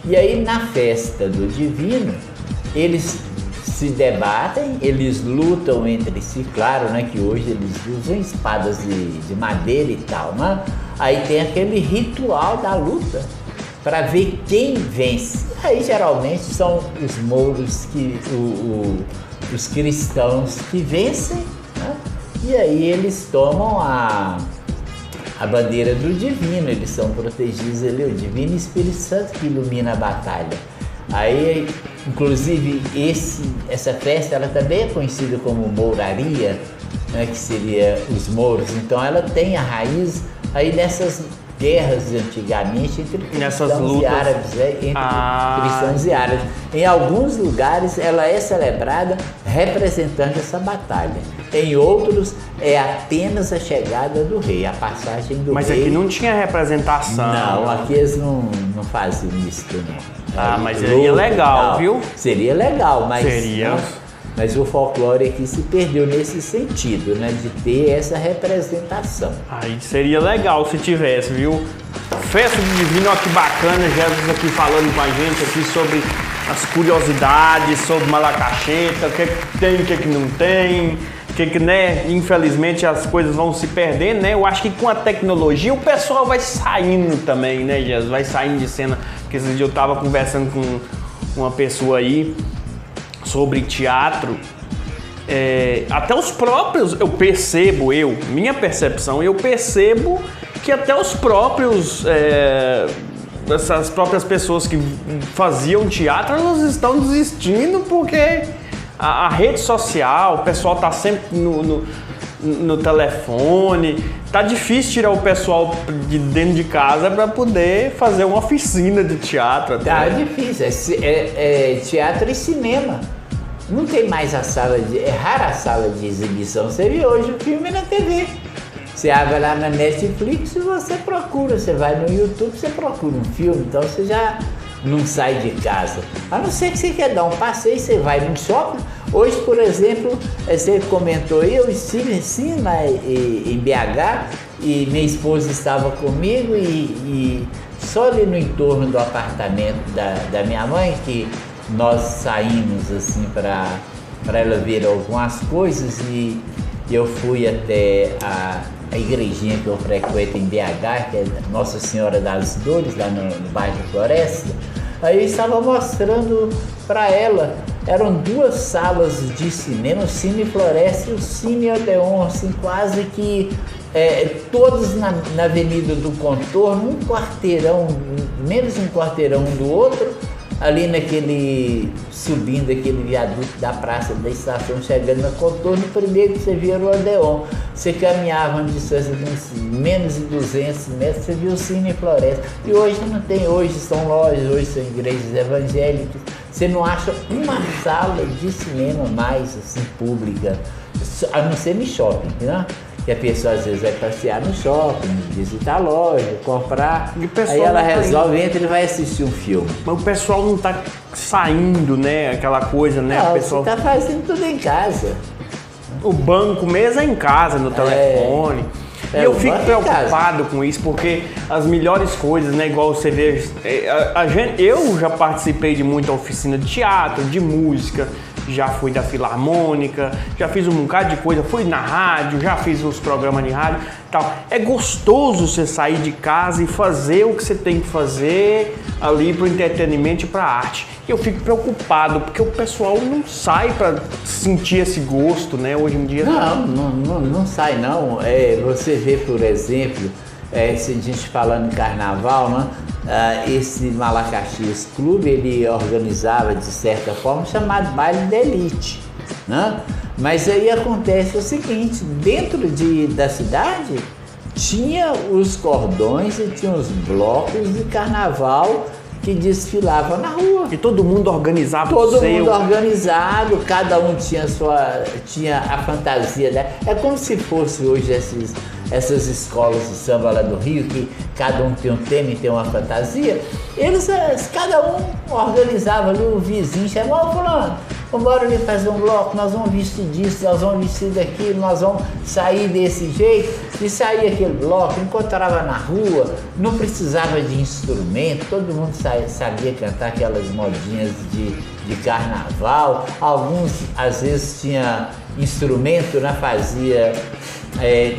S2: E aí na festa do divino, eles se debatem, eles lutam entre si, claro, né, que hoje eles usam espadas de madeira e tal, né? Aí tem aquele ritual da luta para ver quem vence. Aí geralmente são os mouros, os cristãos que vencem, né? E aí eles tomam a bandeira do divino, eles são protegidos ali, o divino Espírito Santo que ilumina a batalha. Aí, inclusive, essa festa ela também é conhecida como mouraria, né, que seria os mouros. Então ela tem a raiz aí nessas guerras de antigamente entre cristãos e árabes, cristãos e árabes. Em alguns lugares ela é celebrada representando essa batalha. Em outros, é apenas a chegada do rei, a passagem do rei.
S1: Mas aqui não tinha representação.
S2: Não, aqui eles não faziam isso, não.
S1: Ah, mas seria legal, viu?
S2: Seria legal, mas...
S1: Seria.
S2: Não, mas o folclore aqui se perdeu nesse sentido, né? De ter essa representação.
S1: Aí seria legal se tivesse, viu? Festa do Divino, ó, que bacana, Jesus aqui falando com a gente aqui sobre as curiosidades, sobre Malacaxeta, o que tem, o que não tem, né? Infelizmente as coisas vão se perdendo, né? Eu acho que com a tecnologia o pessoal vai saindo também, né, Jesus? Vai saindo de cena. Porque esse dia eu tava conversando com uma pessoa aí sobre teatro, até os próprios, minha percepção, eu percebo que até os próprios, essas próprias pessoas que faziam teatro, elas estão desistindo porque a rede social, o pessoal tá sempre no telefone, tá difícil tirar o pessoal de dentro de casa para poder fazer uma oficina de teatro.
S2: Tá difícil, é teatro e cinema. Não tem mais é rara a sala de exibição. Você vê hoje o filme na TV. Você abre lá na Netflix e você procura. Você vai no YouTube, você procura um filme, então você já não sai de casa. A não ser que você quer dar um passeio, você vai no shopping. Hoje, por exemplo, você comentou, eu estive sim em BH e minha esposa estava comigo e só ali no entorno do apartamento da minha mãe, que nós saímos assim para ela ver algumas coisas e eu fui até a igrejinha que eu frequento em BH, que é Nossa Senhora das Dores, lá no bairro Floresta. Aí eu estava mostrando para ela, eram duas salas de cinema, o Cine Floresta e o Cine Odeon, assim, quase que todos na Avenida do Contorno, um quarteirão, menos um quarteirão um do outro, ali subindo aquele viaduto da praça da estação, chegando no Contorno, primeiro que você via o Odeon. Você caminhava uma distância de uns menos de 200 metros, você via o Cine Floresta. E hoje não tem, hoje são lojas, hoje são igrejas evangélicas. Você não acha uma sala de cinema mais assim, pública, a não ser no shopping, né? Que a pessoa às vezes vai passear no shopping, visitar a loja, comprar, aí ela resolve, entra e vai assistir um filme.
S1: Mas o pessoal não tá saindo, né? Aquela coisa, né?
S2: Não,
S1: o pessoal
S2: você tá fazendo tudo em casa.
S1: O banco mesmo é em casa, no telefone. E eu fico preocupado com isso, porque as melhores coisas, né? Igual você vê, eu já participei de muita oficina de teatro, de música, já fui da Filarmônica, já fiz um bocado de coisa, fui na rádio, já fiz os programas de rádio e tal. É gostoso você sair de casa e fazer o que você tem que fazer ali pro entretenimento e pra arte. E eu fico preocupado, porque o pessoal não sai para sentir esse gosto, né? Hoje em dia...
S2: Não sai não. Você vê, por exemplo, se a gente falando em carnaval, né? Esse Malacaxias Clube, ele organizava de certa forma chamado baile da elite, né? Mas aí acontece o seguinte, dentro da cidade tinha os cordões e tinha os blocos de carnaval que desfilavam na rua.
S1: E todo mundo organizava
S2: todo mundo organizado, cada um tinha a fantasia, né? É como se fosse hoje essas escolas de samba lá do Rio, que cada um tem um tema e tem uma fantasia. Cada um organizava ali, o vizinho chamava, fulano, vamos ali fazer um bloco, nós vamos vestir disso, nós vamos vestir daquilo, nós vamos sair desse jeito. E saía aquele bloco, encontrava na rua, não precisava de instrumento, todo mundo sabia cantar aquelas modinhas de carnaval. Alguns às vezes tinha instrumento, né? Fazia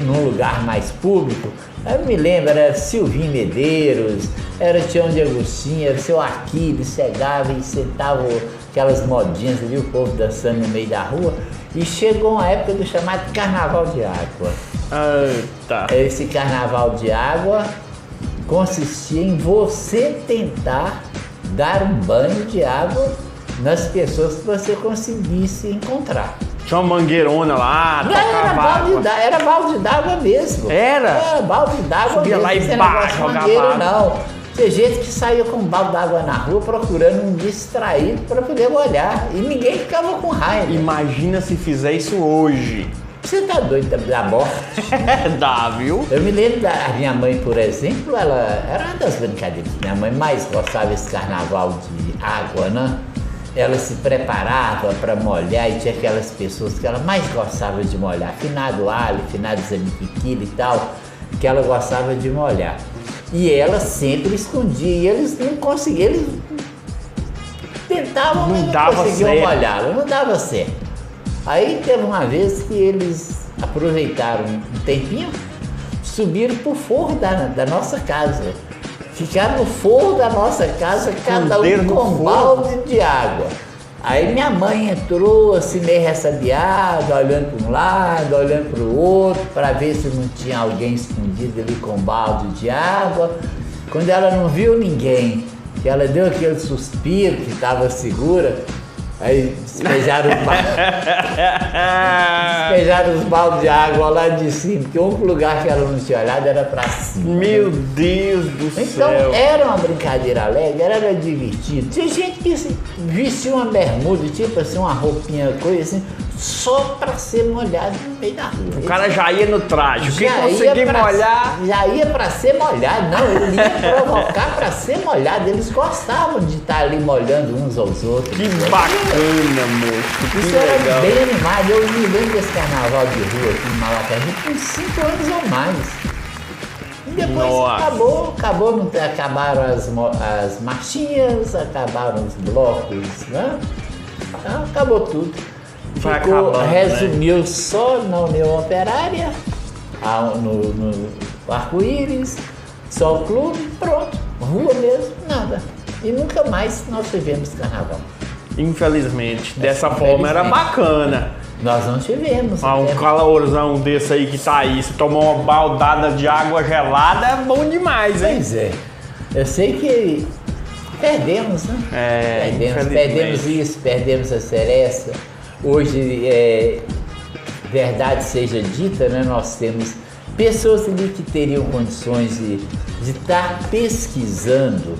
S2: num lugar mais público. Eu me lembro, era Silvinho Medeiros, era Tião de Agostinho, era seu Aquiles, chegava e sentava aquelas modinhas ali, o povo dançando no meio da rua. E chegou uma época do chamado Carnaval de Água.
S1: Tá.
S2: Esse Carnaval de Água consistia em você tentar dar um banho de água nas pessoas que você conseguisse encontrar.
S1: Tinha uma mangueirona lá,
S2: era balde d'água mesmo.
S1: Era
S2: balde d'água
S1: subia
S2: mesmo.
S1: lá embaixo, jogava água.
S2: Não. Tinha gente que saía com um balde d'água na rua procurando um distraído para poder molhar. E ninguém ficava com raiva.
S1: Imagina se fizer isso hoje.
S2: Você tá doido da morte?
S1: Dá, viu?
S2: Eu me lembro da minha mãe, por exemplo, ela era uma das brincadeiras. Minha mãe mais gostava desse carnaval de água, né? Ela se preparava para molhar e tinha aquelas pessoas que ela mais gostava de molhar. Finado Ali, finado Zaniquiquila e tal, que ela gostava de molhar. E ela sempre escondia, e eles não conseguiam, eles tentavam, mas não conseguiam molhá-la, não dava certo. Aí teve uma vez que eles aproveitaram um tempinho, subiram pro forro da nossa casa. Ficaram no forro da nossa casa, cada um com um balde de água. Aí minha mãe entrou assim meio ressabiada, olhando para um lado, olhando para o outro, para ver se não tinha alguém escondido ali com um balde de água. Quando ela não viu ninguém, que ela deu aquele suspiro que estava segura, aí despejaram os baldes de água lá de cima, que o único lugar que ela não tinha olhado era para cima.
S1: Meu Deus do céu!
S2: Então era uma brincadeira alegre, era divertido. Tinha gente que vestia uma bermuda, tipo assim, uma roupinha, coisa assim, só para ser molhado no meio da rua.
S1: O cara já ia no traje, quem conseguir molhar...
S2: Já ia para ser molhado, não, ele ia provocar para ser molhado. Eles gostavam de estar ali molhando uns aos outros.
S1: Que bacana, moço,
S2: isso
S1: legal.
S2: Era bem animado. Eu me lembro desse carnaval de rua aqui em Maracaju com 5 anos ou mais. E depois acabou, acabaram as marchinhas, acabaram os blocos, né? Então, acabou tudo. Resumiu só na União Operária, no Arco-Íris, só o clube, pronto. Rua mesmo, nada. E nunca mais nós tivemos carnaval.
S1: Infelizmente, dessa forma era bacana.
S2: Nós não tivemos.
S1: Um calorzão desse aí que tá aí, se tomar uma baldada de água gelada é bom demais, hein?
S2: Pois é. Eu sei que perdemos, né? Perdemos isso, perdemos a Seresta. Hoje, verdade seja dita, né? Nós temos pessoas ali que teriam condições de estar pesquisando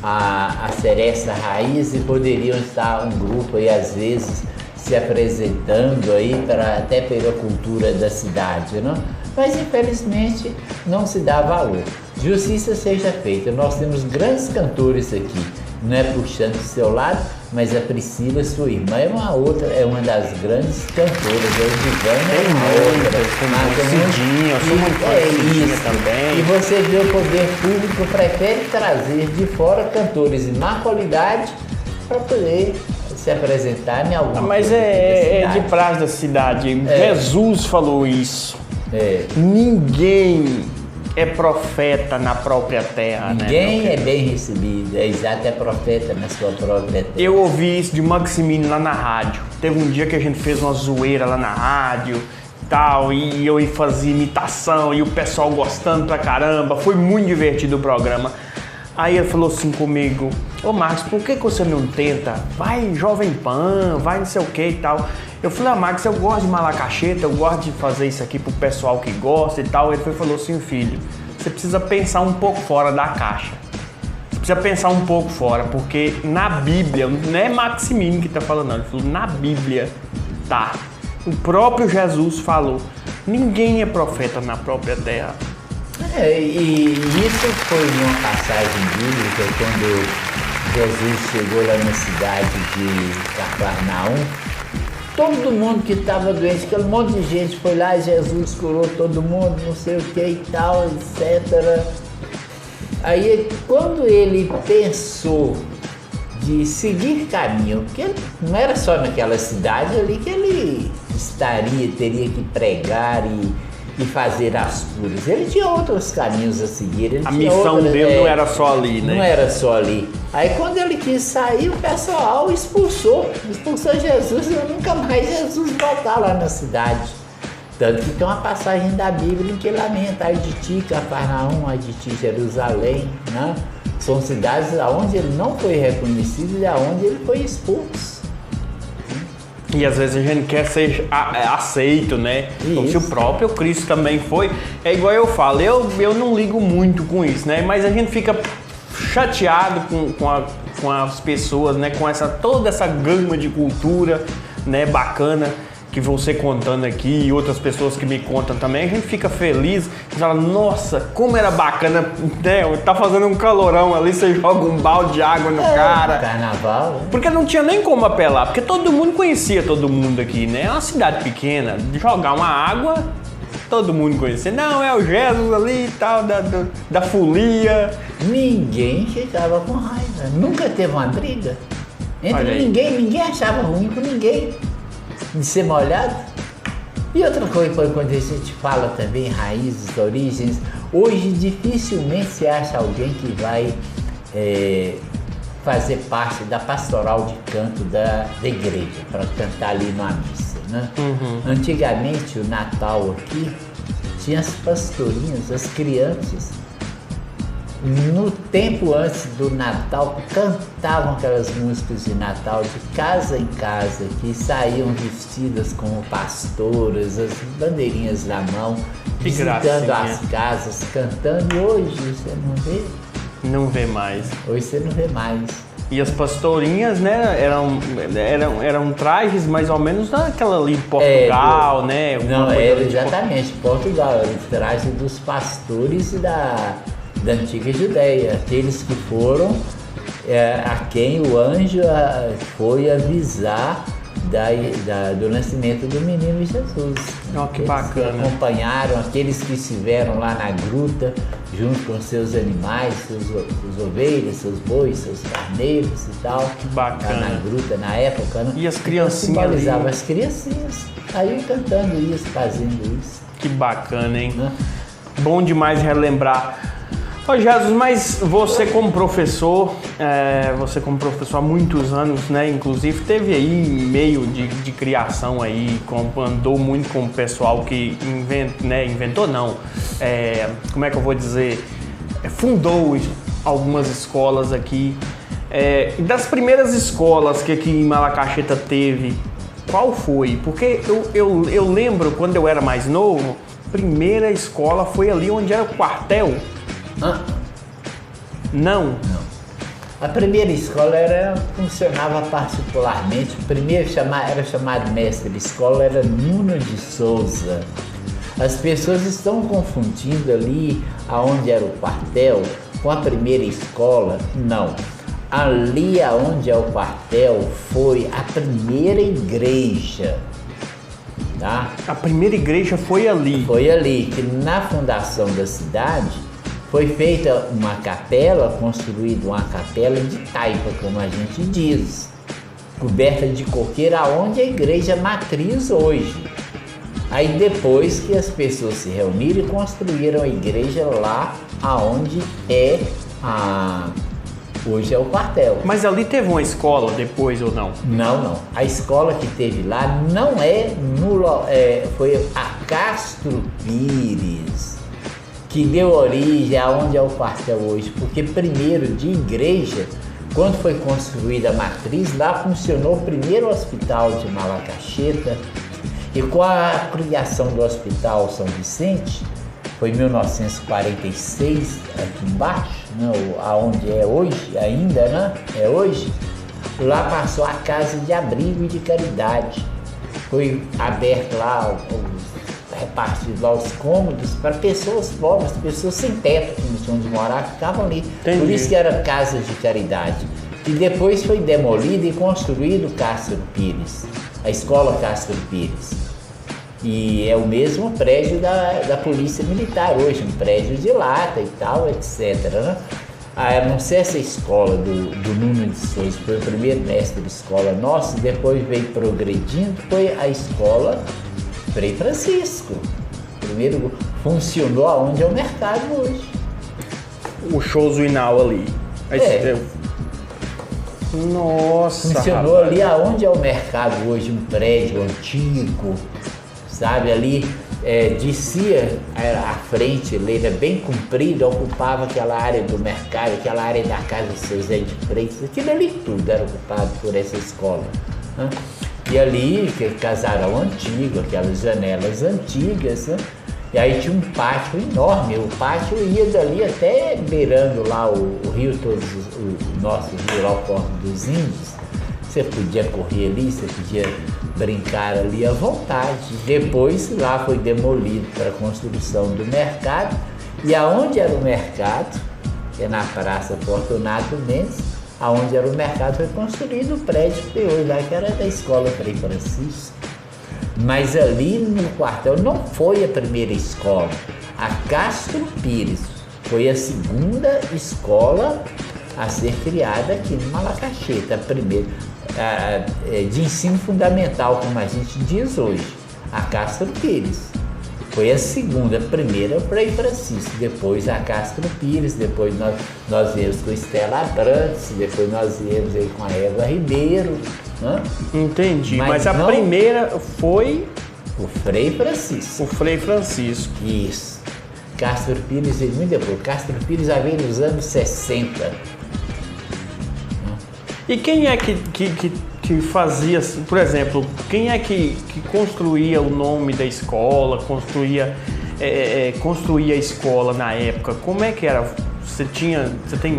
S2: a Seresta Raiz e poderiam estar um grupo aí, às vezes, se apresentando aí até pela cultura da cidade, né? Mas infelizmente não se dá valor. Justiça seja feita. Nós temos grandes cantores aqui, não é puxando do seu lado, mas a Priscila, sua irmã, é uma das grandes cantoras. A Divana é uma outra.
S1: Cidinha, eu sou muito fã de Cidinha também.
S2: E você vê o poder público prefere trazer de fora cantores de má qualidade para poder se apresentar em alguma
S1: Mas é de praxe da cidade. Jesus falou isso. Ninguém é profeta na própria terra,
S2: Ninguém
S1: né?
S2: é bem recebido, é profeta na sua própria terra.
S1: Eu ouvi isso de Maximino lá na rádio. Teve um dia que a gente fez uma zoeira lá na rádio tal, e eu fazia imitação e o pessoal gostando pra caramba. Foi muito divertido o programa. Aí ele falou assim comigo: ô Marcos, por que você não tenta? Vai Jovem Pan, vai não sei o que e tal. Eu falei: Marcos, eu gosto de malacacheta, eu gosto de fazer isso aqui pro pessoal que gosta e tal. Ele falou assim: filho, você precisa pensar um pouco fora da caixa. Você precisa pensar um pouco fora, porque na Bíblia, não é Maximino que tá falando não, ele falou na Bíblia, tá? O próprio Jesus falou, ninguém é profeta na própria terra.
S2: E isso foi uma passagem bíblica quando Jesus chegou lá na cidade de Cafarnaum. Todo mundo que estava doente, aquele monte de gente foi lá, Jesus curou todo mundo, não sei o que e tal, etc. Aí quando ele pensou de seguir caminho, porque não era só naquela cidade ali que ele teria que pregar e fazer as curas. Ele tinha outros caminhos a seguir.
S1: A missão dele não era só ali, né?
S2: Não era só ali. Aí quando ele quis sair, o pessoal expulsou Jesus e nunca mais Jesus voltar lá na cidade. Tanto que tem uma passagem da Bíblia em que lamenta ai de ti, Cafarnaum, ai de ti, Jerusalém, né? São cidades onde ele não foi reconhecido e onde ele foi expulso.
S1: E às vezes a gente quer ser aceito, né? Como se o próprio Cristo também foi. É igual eu falo, eu não ligo muito com isso, né? Mas a gente fica chateado com as pessoas, né? Com toda essa gama de cultura, né? Bacana que você contando aqui e outras pessoas que me contam também, a gente fica feliz e fala, nossa, como era bacana, né? Tá fazendo um calorão ali, você joga um balde de água no cara.
S2: Carnaval, né?
S1: Porque não tinha nem como apelar, porque todo mundo conhecia todo mundo aqui, né? É uma cidade pequena, jogar uma água, todo mundo conhecia. Não, é o Jesus ali e tal, da folia.
S2: Ninguém ficava com raiva, nunca teve uma briga. Entre ninguém achava ruim com ninguém de ser molhado. E outra coisa, quando a gente fala também raízes, origens, hoje dificilmente se acha alguém que vai fazer parte da pastoral de canto da igreja, para cantar ali numa missa, né? Antigamente, o Natal aqui, tinha as pastorinhas, as crianças, no tempo antes do Natal, cantavam aquelas músicas de Natal de casa em casa, que saíam vestidas como pastoras, as bandeirinhas na mão, visitando as casas, cantando. E hoje você não vê?
S1: Não vê mais.
S2: Hoje você não vê mais.
S1: E as pastorinhas, né, eram trajes mais ou menos daquela ali em Portugal, né?
S2: Não, era exatamente, Portugal, era o traje dos pastores da antiga Judéia, aqueles que foram a quem o anjo foi avisar do nascimento do menino Jesus.
S1: Oh, que bacana.
S2: Acompanharam aqueles que estiveram lá na gruta, junto com seus animais, suas ovelhas, seus bois, seus carneiros e tal.
S1: Que bacana.
S2: Lá na gruta, na época, né?
S1: E as criancinhas
S2: simbolizavam as criancinhas, aí cantando isso, fazendo isso.
S1: Que bacana, hein? Bom demais relembrar. Ô Jesus, mas você como professor há muitos anos, né? Inclusive teve aí meio de criação aí, andou muito com o pessoal que inventou não, como é que eu vou dizer, fundou algumas escolas aqui. Das primeiras escolas que aqui em Malacaxeta teve, qual foi? Porque eu lembro quando eu era mais novo, a primeira escola foi ali onde era o quartel. Não. A primeira escola funcionava particularmente. O primeiro era chamado mestre de escola, era Nuno de Souza. As pessoas estão confundindo ali aonde era o quartel com a primeira escola. Não. Ali aonde é o quartel foi a primeira igreja. Tá? A primeira igreja foi ali? Foi ali, que na fundação da cidade foi feita uma capela, construída uma capela de taipa, como a gente diz, coberta de coqueiro, aonde é a igreja matriz hoje. Aí depois que as pessoas se reuniram e construíram a igreja lá aonde hoje é o quartel. Mas ali teve uma escola depois ou não? Não. A escola que teve lá não foi a Castro Pires, que deu origem aonde é o quartel hoje, porque primeiro de igreja, quando foi construída a matriz, lá funcionou o primeiro hospital de Malacaxeta, e com a criação do Hospital São Vicente, foi em 1946, aqui embaixo, né, aonde é hoje, ainda, né, é hoje, lá passou a Casa de Abrigo e de Caridade, foi aberto lá repartido lá os cômodos para pessoas pobres, pessoas sem teto, que não tinham onde morar, ficavam ali. Entendi. Por isso que era Casa de Caridade. E depois foi demolida e construído Castro Pires, a Escola Castro Pires. E é o mesmo prédio da Polícia Militar hoje, um prédio de lata e tal, etc. Né? Não sei essa escola do Nuno de Souza, foi o primeiro mestre de escola nosso, depois veio progredindo, foi a escola Frei Francisco. Primeiro funcionou aonde é o mercado hoje. O Chozuinal ali. Nossa! Funcionou, rapaz, ali aonde é o mercado hoje, um prédio antigo, sabe? Ali descia à frente, ele era bem comprido, ocupava aquela área do mercado, aquela área da casa do seu Zé de Freitas, aquilo ali tudo era ocupado por essa escola. Né? E ali, aquele casarão antigo, aquelas janelas antigas, né?
S2: E aí tinha um pátio enorme, o pátio ia dali até beirando lá o rio, o nosso rio Aeroporto dos Índios. Você podia correr ali, você podia brincar ali à vontade. Depois lá foi demolido para a construção do mercado. E aonde era o mercado, que é na Praça Fortunato Mendes, aonde era o mercado foi construído o prédio que hoje lá, que era da Escola Frei Francisco. Mas ali no quartel não foi a primeira escola. A Castro Pires foi a segunda escola a ser criada aqui no Malacaxeta, a primeira de ensino fundamental, como a gente diz hoje, a Castro Pires. Foi a segunda, a primeira Frei Francisco, depois a Castro Pires, depois nós viemos com Estela Abrantes, depois nós viemos aí com a Eva Ribeiro. Né?
S1: Entendi, mas a primeira foi
S2: o Frei Francisco.
S1: O Frei Francisco.
S2: Isso. Castro Pires veio muito depois. Castro Pires já veio nos anos 60.
S1: E quem é que fazia, por exemplo, quem é que construía o nome da escola, construía a escola na época? Como é que era? Você tem...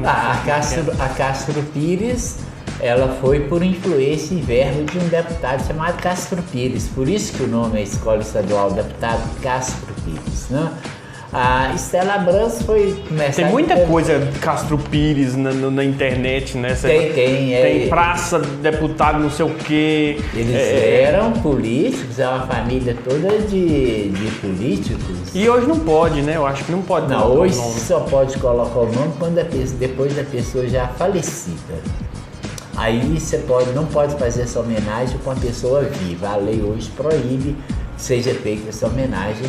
S2: A Castro Pires, ela foi por influência e verbo de um deputado chamado Castro Pires. Por isso que o nome é Escola Estadual Deputado Castro Pires, né? A Estela Abrantes foi começar...
S1: Tem muita coisa Castro Pires na internet, né? Tem praça, deputado, não sei o quê.
S2: Eles eram políticos, é uma família toda de políticos.
S1: E hoje não pode, né? Eu acho que não pode.
S2: Não, hoje só pode colocar o nome depois da pessoa já falecida. Aí você não pode fazer essa homenagem com a pessoa viva. A lei hoje proíbe que seja feita essa homenagem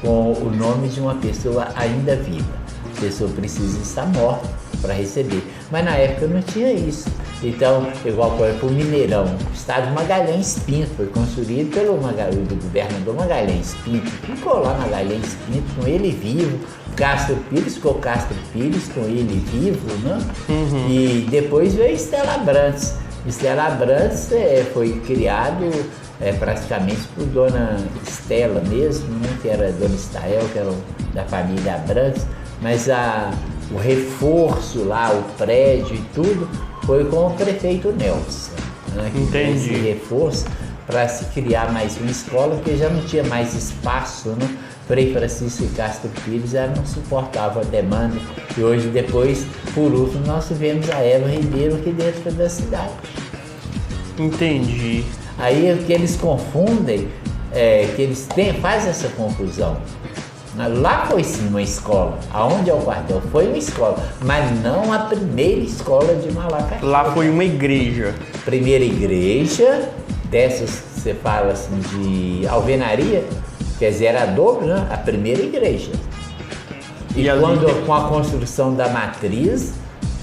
S2: com o nome de uma pessoa ainda viva. A pessoa precisa estar morta para receber. Mas na época não tinha isso. Então, igual para o Mineirão, o estado Magalhães Pinto, foi construído pelo governador Magalhães Pinto. Ficou lá Magalhães Pinto, com ele vivo. Castro Pires ficou Castro Pires, com ele vivo, né? Uhum. E depois veio Estela Abrantes. Estela Abrantes foi criado praticamente por Dona Estela mesmo, né? Que era Dona Estael, que era da família Abrantes, mas o reforço lá, o prédio e tudo, foi com o prefeito Nelson, né? Que
S1: entendi.
S2: Esse reforço para se criar mais uma escola, porque já não tinha mais espaço, né? Frei Francisco e Castro Pires já não suportavam a demanda, e hoje depois, por último, nós tivemos a Eva Ribeiro aqui dentro da cidade.
S1: Entendi.
S2: Aí o que eles confundem, que eles fazem essa confusão. Lá foi sim uma escola, aonde é o quartel foi uma escola, mas não a primeira escola de Malacaxeta.
S1: Lá foi uma igreja.
S2: Primeira igreja, dessas que você fala assim de alvenaria, quer dizer, era dobro, né? A primeira igreja. E quando com a construção da matriz,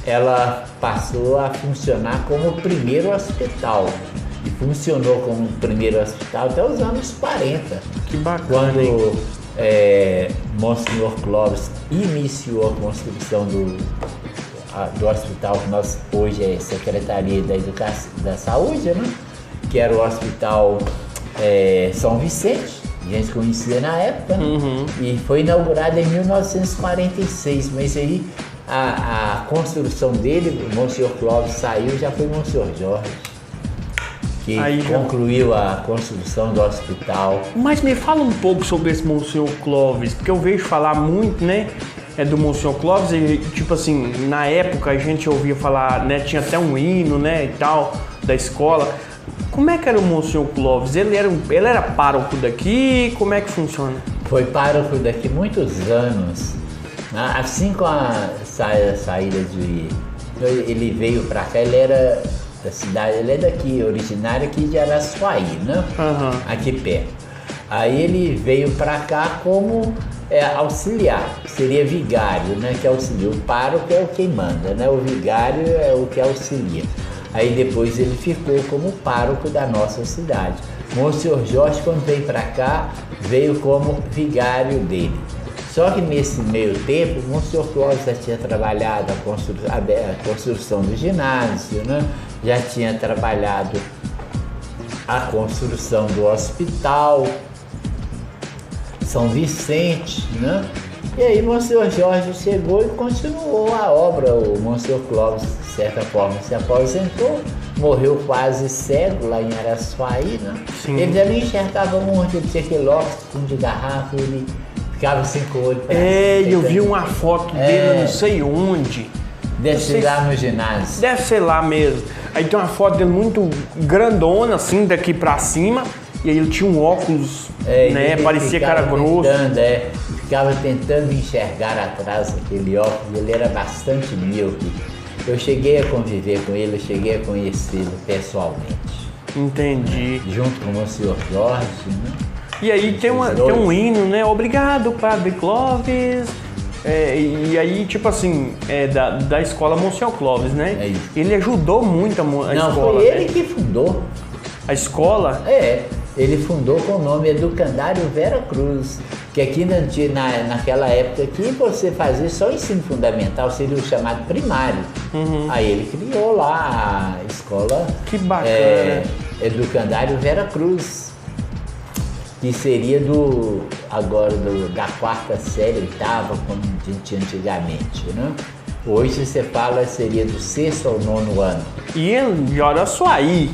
S2: ela passou a funcionar como o primeiro hospital. E funcionou como o primeiro hospital até os anos 40.
S1: Que bacana.
S2: Quando Monsenhor Clóvis iniciou a construção do hospital que nós hoje é Secretaria da Saúde, né? Que era o Hospital São Vicente, a gente conhecia na época, né?
S1: Uhum.
S2: E foi inaugurado em 1946, mas aí a construção dele, o Monsenhor Clóvis saiu, já foi o Monsenhor Jorge, que concluiu a construção do hospital.
S1: Mas me fala um pouco sobre esse Monsenhor Clóvis, porque eu vejo falar muito, né, do Monsenhor Clóvis, e tipo assim, na época a gente ouvia falar, né, tinha até um hino, né, e tal, da escola. Como é que era o Monsenhor Clóvis? Ele era pároco daqui? Como é que funciona?
S2: Foi pároco daqui muitos anos. Assim com a saída ele veio para cá, ele era da cidade, ele é daqui, originário aqui de Araçuaí, né?
S1: Uhum.
S2: Aqui perto. Aí ele veio para cá como auxiliar, seria vigário, né? Que auxilia. O pároco é o quem manda, né? O vigário é o que auxilia. Aí depois ele ficou como pároco da nossa cidade. Monsenhor Jorge, quando veio para cá, veio como vigário dele. Só que nesse meio tempo, o Monsenhor Clóvis já tinha trabalhado a construção do ginásio, né? Já tinha trabalhado a construção do hospital. São Vicente, né? E aí Monsenhor Jorge chegou e continuou a obra. O Monsenhor Clóvis, de certa forma, se aposentou, morreu quase cego lá em Araçuaí, né?
S1: Sim.
S2: Ele já não enxergava muito, ele tinha aquele óculos de garrafa, ele ficava assim com o olho pra cima.
S1: Eu vi uma foto dele, eu não sei onde.
S2: Deve ser lá no ginásio.
S1: Deve ser lá mesmo. Aí tem uma foto dele muito grandona, assim, daqui pra cima. E aí ele tinha um óculos, né? Parecia cara grosso.
S2: Ficava tentando enxergar atrás daquele óculos, ele era bastante míope. Eu cheguei a conviver com ele, eu cheguei a conhecê-lo pessoalmente.
S1: Entendi.
S2: Junto com o Monsenhor Jorge, né?
S1: E aí tem um hino, né? Obrigado, Padre Clóvis. E aí, tipo assim, da escola Monsenhor Clóvis, né?
S2: É isso.
S1: Ele ajudou muito a escola.
S2: Não, foi ele que fundou.
S1: A escola?
S2: Ele fundou com o nome Educandário Vera Cruz, que aqui naquela época aqui você fazia só ensino fundamental, seria o chamado primário. Aí ele criou lá a escola.
S1: Que bacana.
S2: Educandário Vera Cruz, que seria da quarta série, oitava, como a gente tinha antigamente, né? Hoje você fala, seria do 6º ao 9º ano.
S1: E em Araçuaí.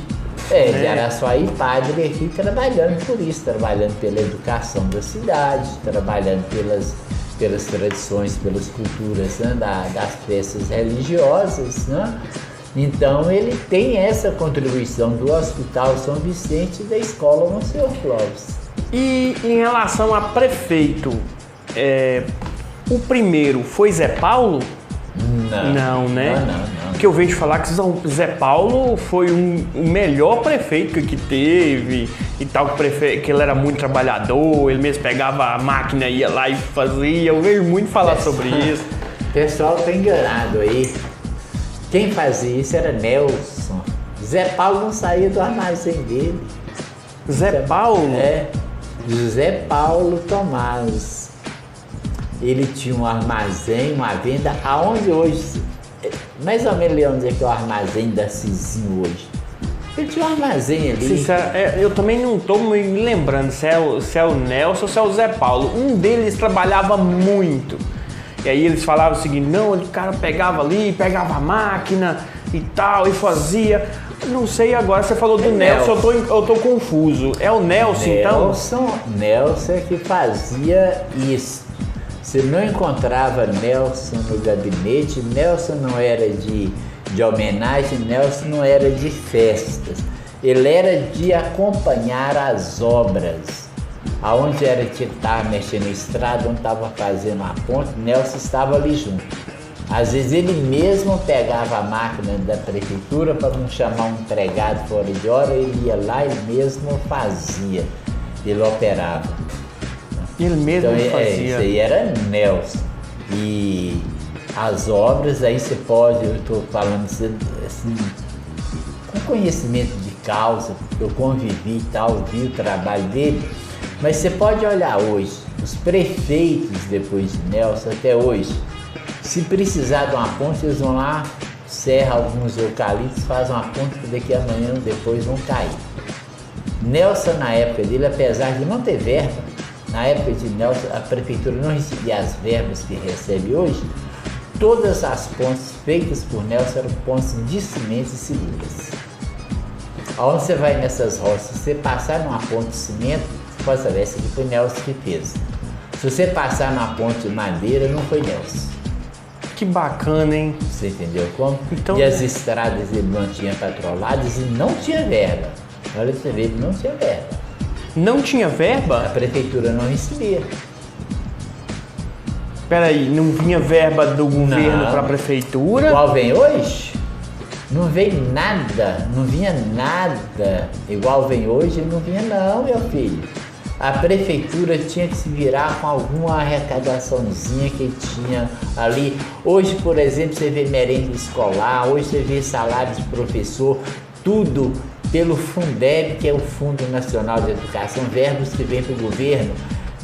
S2: De Araçuaí, padre aqui trabalhando por isso, trabalhando pela educação da cidade, trabalhando pelas tradições, pelas culturas, né, das festas religiosas, né? Então ele tem essa contribuição do Hospital São Vicente e da Escola Monsenhor Clóvis.
S1: E em relação a prefeito, o primeiro foi Zé Paulo? Não, né?
S2: Não.
S1: Porque eu vejo falar que Zé Paulo foi o melhor prefeito que teve e tal, que ele era muito trabalhador, ele mesmo pegava a máquina, ia lá e fazia. Eu vejo muito falar sobre isso.
S2: O pessoal tá enganado aí. Quem fazia isso era Nelson. Zé Paulo não saía do armazém dele.
S1: Zé Paulo?
S2: José Paulo Tomás. Ele tinha um armazém, uma venda, aonde hoje, mais ou menos onde é que é o armazém da Cizinho hoje. Ele tinha um armazém ali.
S1: Eu também não estou me lembrando se é o Nelson ou se é o Zé Paulo. Um deles trabalhava muito. E aí eles falavam o seguinte, não, o cara pegava ali, pegava a máquina e tal, e fazia. Não sei agora, você falou do Nelson, eu tô confuso. É o Nelson, então?
S2: Nelson é que fazia isso. Você não encontrava Nelson no gabinete, Nelson não era de homenagem, Nelson não era de festas. Ele era de acompanhar as obras. Aonde era que estava mexendo na estrada, onde estava fazendo a ponte, Nelson estava ali junto. Às vezes ele mesmo pegava a máquina da prefeitura para não chamar um empregado fora de hora, ele ia lá e mesmo fazia, ele operava.
S1: Ele mesmo fazia.
S2: Isso aí era Nelson. E as obras, aí você pode, eu estou falando assim, com conhecimento de causa, porque eu convivi e tal, vi o trabalho dele, mas você pode olhar hoje, os prefeitos depois de Nelson, até hoje, se precisar de uma ponte, eles vão lá, serram alguns eucaliptos, fazem uma ponte que daqui a amanhã ou depois vão cair. Nelson, na época dele, apesar de não ter verba, na época de Nelson, a prefeitura não recebia as verbas que recebe hoje. Todas as pontes feitas por Nelson eram pontes de cimento e seguras. Aonde você vai nessas roças, se você passar numa ponte de cimento, você pode saber, essa aqui foi Nelson que fez. Se você passar numa ponte de madeira, não foi Nelson.
S1: Que bacana, hein?
S2: Você entendeu como?
S1: Então,
S2: e as estradas ele não tinha patroladas e não tinha verba. Olha pra você ver, ele não tinha verba.
S1: Não tinha verba?
S2: A prefeitura não recebia.
S1: Peraí, não vinha verba do governo para a prefeitura?
S2: Igual vem hoje? Não vem nada, não vinha nada. Igual vem hoje, não vinha não, meu filho. A prefeitura tinha que se virar com alguma arrecadaçãozinha que tinha ali. Hoje, por exemplo, você vê merenda escolar, hoje você vê salário de professor, tudo pelo Fundeb, que é o Fundo Nacional de Educação, verbos que vêm para o governo.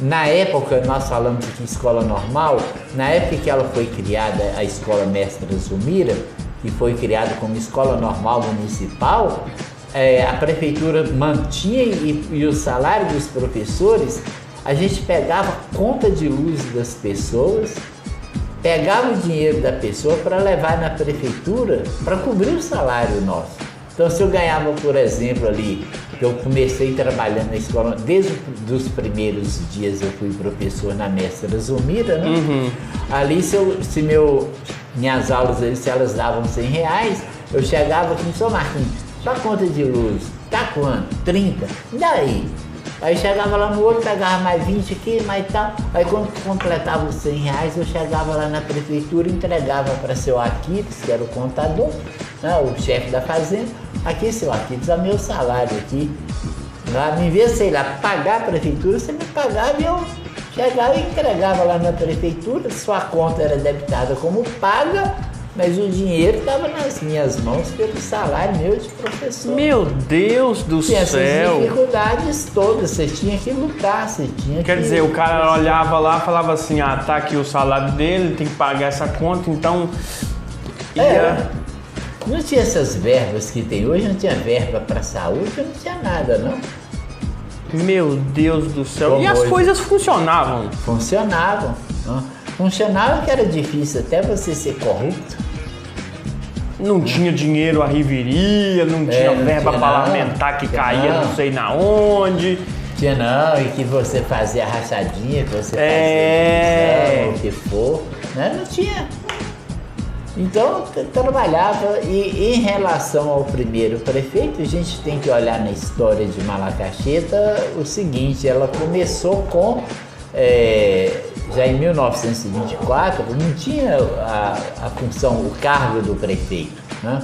S2: Na época, nós falamos aqui escola normal, na época que ela foi criada, a Escola Mestra Zumira, que foi criada como escola normal municipal, a prefeitura mantinha e o salário dos professores A gente pegava conta de luz das pessoas, pegava o dinheiro da pessoa para levar na prefeitura para cobrir o salário nosso. Então, se eu ganhava, por exemplo, ali, eu comecei trabalhando na escola, desde os primeiros dias eu fui professor na Mestra Zulmira, né?
S1: Uhum.
S2: Ali, minhas aulas, se elas davam R$100, eu chegava aqui, só Marquinhos, sua conta de luz, tá quanto? 30? E daí? Aí chegava lá no outro, pegava mais 20 aqui, mais tal. Aí quando completava os R$100, eu chegava lá na prefeitura, entregava para seu Aquiles, que era o contador, né, o chefe da fazenda. Aqui, seu Aquiles, é meu salário aqui. Lá, em vez de, sei lá, pagar a prefeitura, você me pagava e eu chegava e entregava lá na prefeitura. Sua conta era debitada como paga, mas o dinheiro estava nas minhas mãos pelo salário meu de professor.
S1: Meu Deus do céu!
S2: Essas dificuldades todas, você tinha que lutar, você tinha
S1: Quer dizer, o cara olhava lá e falava assim, tá aqui o salário dele, tem que pagar essa conta, então...
S2: Não tinha essas verbas que tem hoje, não tinha verba para saúde, não tinha nada, não.
S1: Meu Deus do céu!
S2: Como
S1: e as
S2: hoje.
S1: coisas funcionavam?
S2: Funcionavam. Não? Funcionava que era difícil até você ser corrupto.
S1: Não tinha dinheiro a riveria, não tinha verba parlamentar que caía não sei na onde.
S2: Tinha não, e que você fazia rachadinha, que você fazia o que for. Não tinha. Então, trabalhava, e em relação ao primeiro prefeito, a gente tem que olhar na história de Malacaxeta o seguinte, ela começou com, já em 1924, não tinha a função, o cargo do prefeito, né?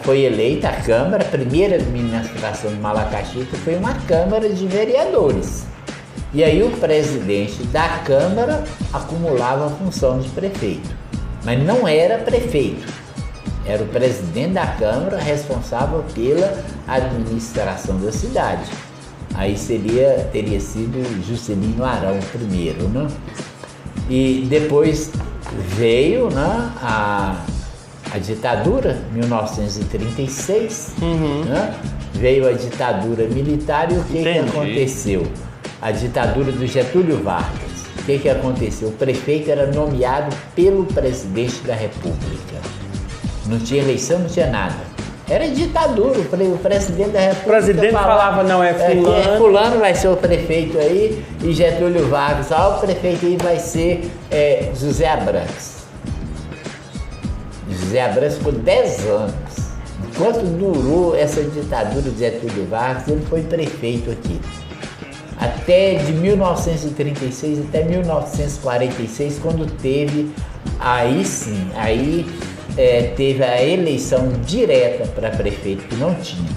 S2: Foi eleita a Câmara, a primeira administração de Malacaxeta foi uma Câmara de Vereadores. E aí o presidente da Câmara acumulava a função de prefeito. Mas não era prefeito, era o presidente da Câmara responsável pela administração da cidade. Aí teria sido Juscelino Arão primeiro, né? E depois veio, né, a ditadura, 1936, né? Veio a ditadura militar e o que aconteceu? A ditadura do Getúlio Vargas. O que aconteceu? O prefeito era nomeado pelo presidente da República. Não tinha eleição, não tinha nada. Era ditadura, o presidente da República.
S1: O presidente falava, não, é fulano.
S2: Fulano vai ser o prefeito aí, e Getúlio Vargas, o prefeito aí vai ser José Abrantes. José Abrantes ficou 10 anos. Enquanto durou essa ditadura de Getúlio Vargas, ele foi prefeito aqui. Até de 1936 até 1946, quando teve, teve a eleição direta para prefeito, que não tinha.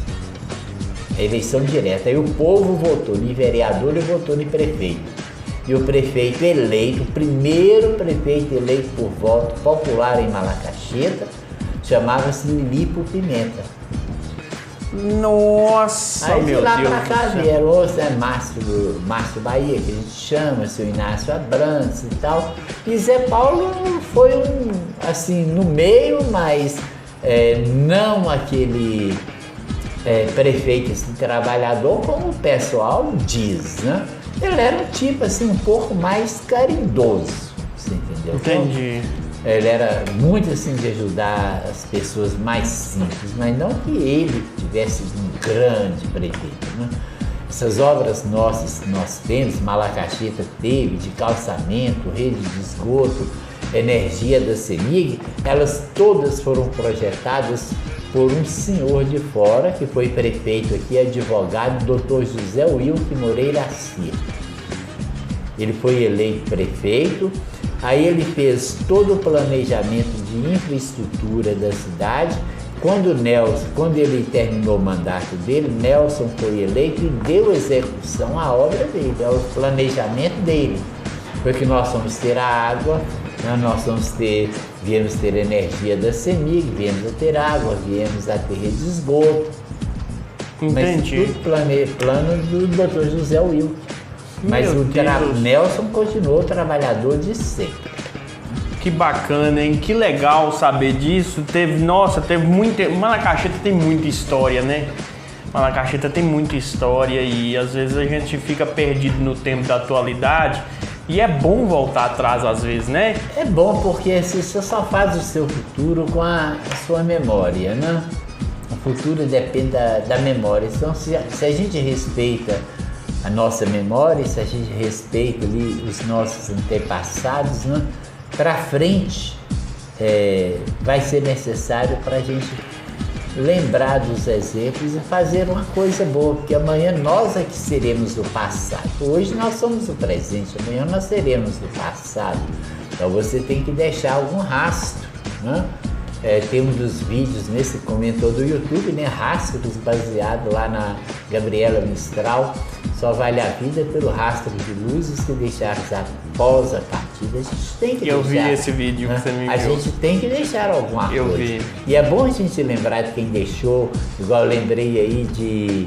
S2: A eleição direta. Aí o povo votou em vereador e votou em prefeito. E o prefeito eleito, o primeiro prefeito eleito por voto popular em Malacaxeta, chamava-se Lilipo Pimenta.
S1: Nossa,
S2: aí
S1: meu
S2: de lá
S1: Deus
S2: pra cá
S1: do céu.
S2: vieram Márcio Bahia, que a gente chama, seu Inácio Abrantes e tal. E Zé Paulo foi no meio, mas não aquele prefeito assim, trabalhador, como o pessoal diz, né? Ele era um tipo assim, um pouco mais caridoso, você entendeu?
S1: Entendi.
S2: Ele era muito assim de ajudar as pessoas mais simples, mas não que ele tivesse um grande prefeito, né? Essas obras nossas que nós temos, Malacaxeta teve, de calçamento, rede de esgoto, energia da CEMIG, elas todas foram projetadas por um senhor de fora, que foi prefeito aqui, advogado, Dr. José Wilke Moreira Assis. Ele foi eleito prefeito. Aí ele fez todo o planejamento de infraestrutura da cidade. Quando ele terminou o mandato dele, Nelson foi eleito e deu execução à obra dele, ao planejamento dele. Porque nós vamos ter a água, né? Viemos ter energia da CEMIG, viemos a ter água, viemos a ter rede de esgoto.
S1: Entendi.
S2: Mas tudo plano do Dr. José Wilke. Mas o Nelson continuou trabalhador de sempre.
S1: Que bacana, hein? Que legal saber disso. Malacaxeta tem muita história, né? Malacaxita tem muita história e às vezes a gente fica perdido no tempo da atualidade e é bom voltar atrás às vezes, né?
S2: É bom porque você só faz o seu futuro com a sua memória, né? O futuro depende da memória. Então, se a gente respeita a nossa memória, se a gente respeita ali os nossos antepassados, né? Para frente vai ser necessário para a gente lembrar dos exemplos e fazer uma coisa boa, porque amanhã nós é que seremos o passado. Hoje nós somos o presente, amanhã nós seremos o passado. Então você tem que deixar algum rastro, né? Tem um dos vídeos nesse comentário do YouTube, né? Rastros, baseado lá na Gabriela Mistral. Só vale a vida pelo rastro de luzes que deixaram após a partida. A gente tem que
S1: Eu
S2: deixar.
S1: vi esse vídeo, né? Que você me enviou.
S2: A gente tem que deixar alguma coisa.
S1: Eu vi.
S2: E é bom a gente lembrar de quem deixou, igual eu lembrei aí de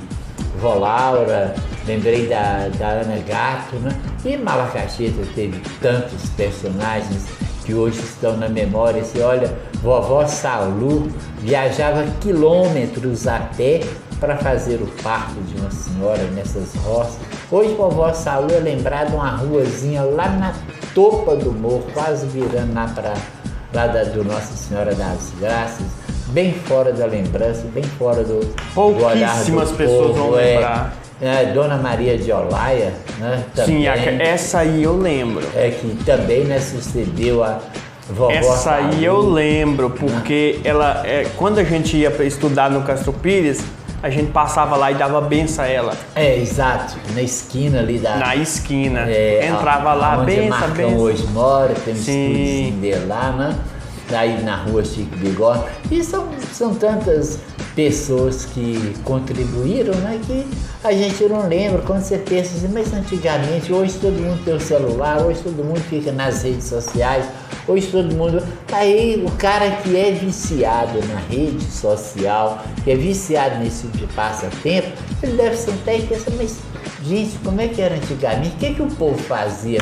S2: Vó Laura, lembrei da Ana Gato, né? E Malacaxita teve tantos personagens que hoje estão na memória. Você olha, vovó Salu viajava quilômetros a pé para fazer o parto de uma senhora nessas roças. Hoje vovó Salu é lembrada uma ruazinha lá na topa do morro, quase virando do Nossa Senhora das Graças, bem fora da lembrança, bem fora do olhar do
S1: Pouquíssimas pessoas vão lembrar.
S2: Dona Maria de Olaia, né? Também,
S1: Sim, essa aí eu lembro.
S2: Que também, né, sucedeu a vovó
S1: Essa aí
S2: Salu.
S1: eu lembro, porque ela, quando a gente ia para estudar no Castro Pires, a gente passava lá e dava benção a ela.
S2: Exato, na esquina ali
S1: Na esquina. Entrava lá,
S2: onde
S1: benção,
S2: Marcão
S1: benção.
S2: hoje mora, tem um
S1: Sim.
S2: estúdiozinho dele lá, né? Aí na rua Chico Bigode. E são tantas pessoas que contribuíram, né? Que a gente não lembra. Quando você pensa assim, mas antigamente, hoje todo mundo tem o celular, hoje todo mundo fica nas redes sociais, hoje todo mundo... Aí o cara que é viciado na rede social, que é viciado nesse tipo de passatempo, ele deve sentar e pensar, mas gente, como é que era antigamente? O que o povo fazia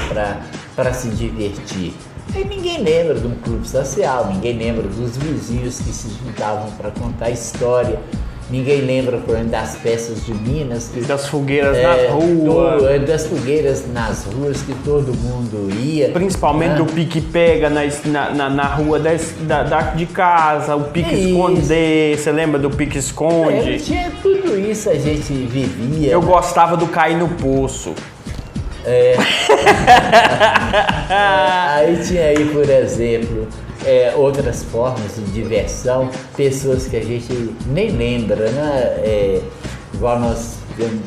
S2: para se divertir? Aí ninguém lembra de um clube social, ninguém lembra dos vizinhos que se juntavam para contar história, ninguém lembra, por exemplo, das festas de Minas.
S1: Das fogueiras nas ruas.
S2: Das fogueiras nas ruas que todo mundo ia.
S1: Principalmente do pique-pega na rua de casa, o pique-esconder. Você lembra do pique-esconde?
S2: Tinha tudo isso, a gente vivia.
S1: Eu gostava do cair no poço.
S2: Aí tinha aí, por exemplo, outras formas de diversão, pessoas que a gente nem lembra, né? Igual nós temos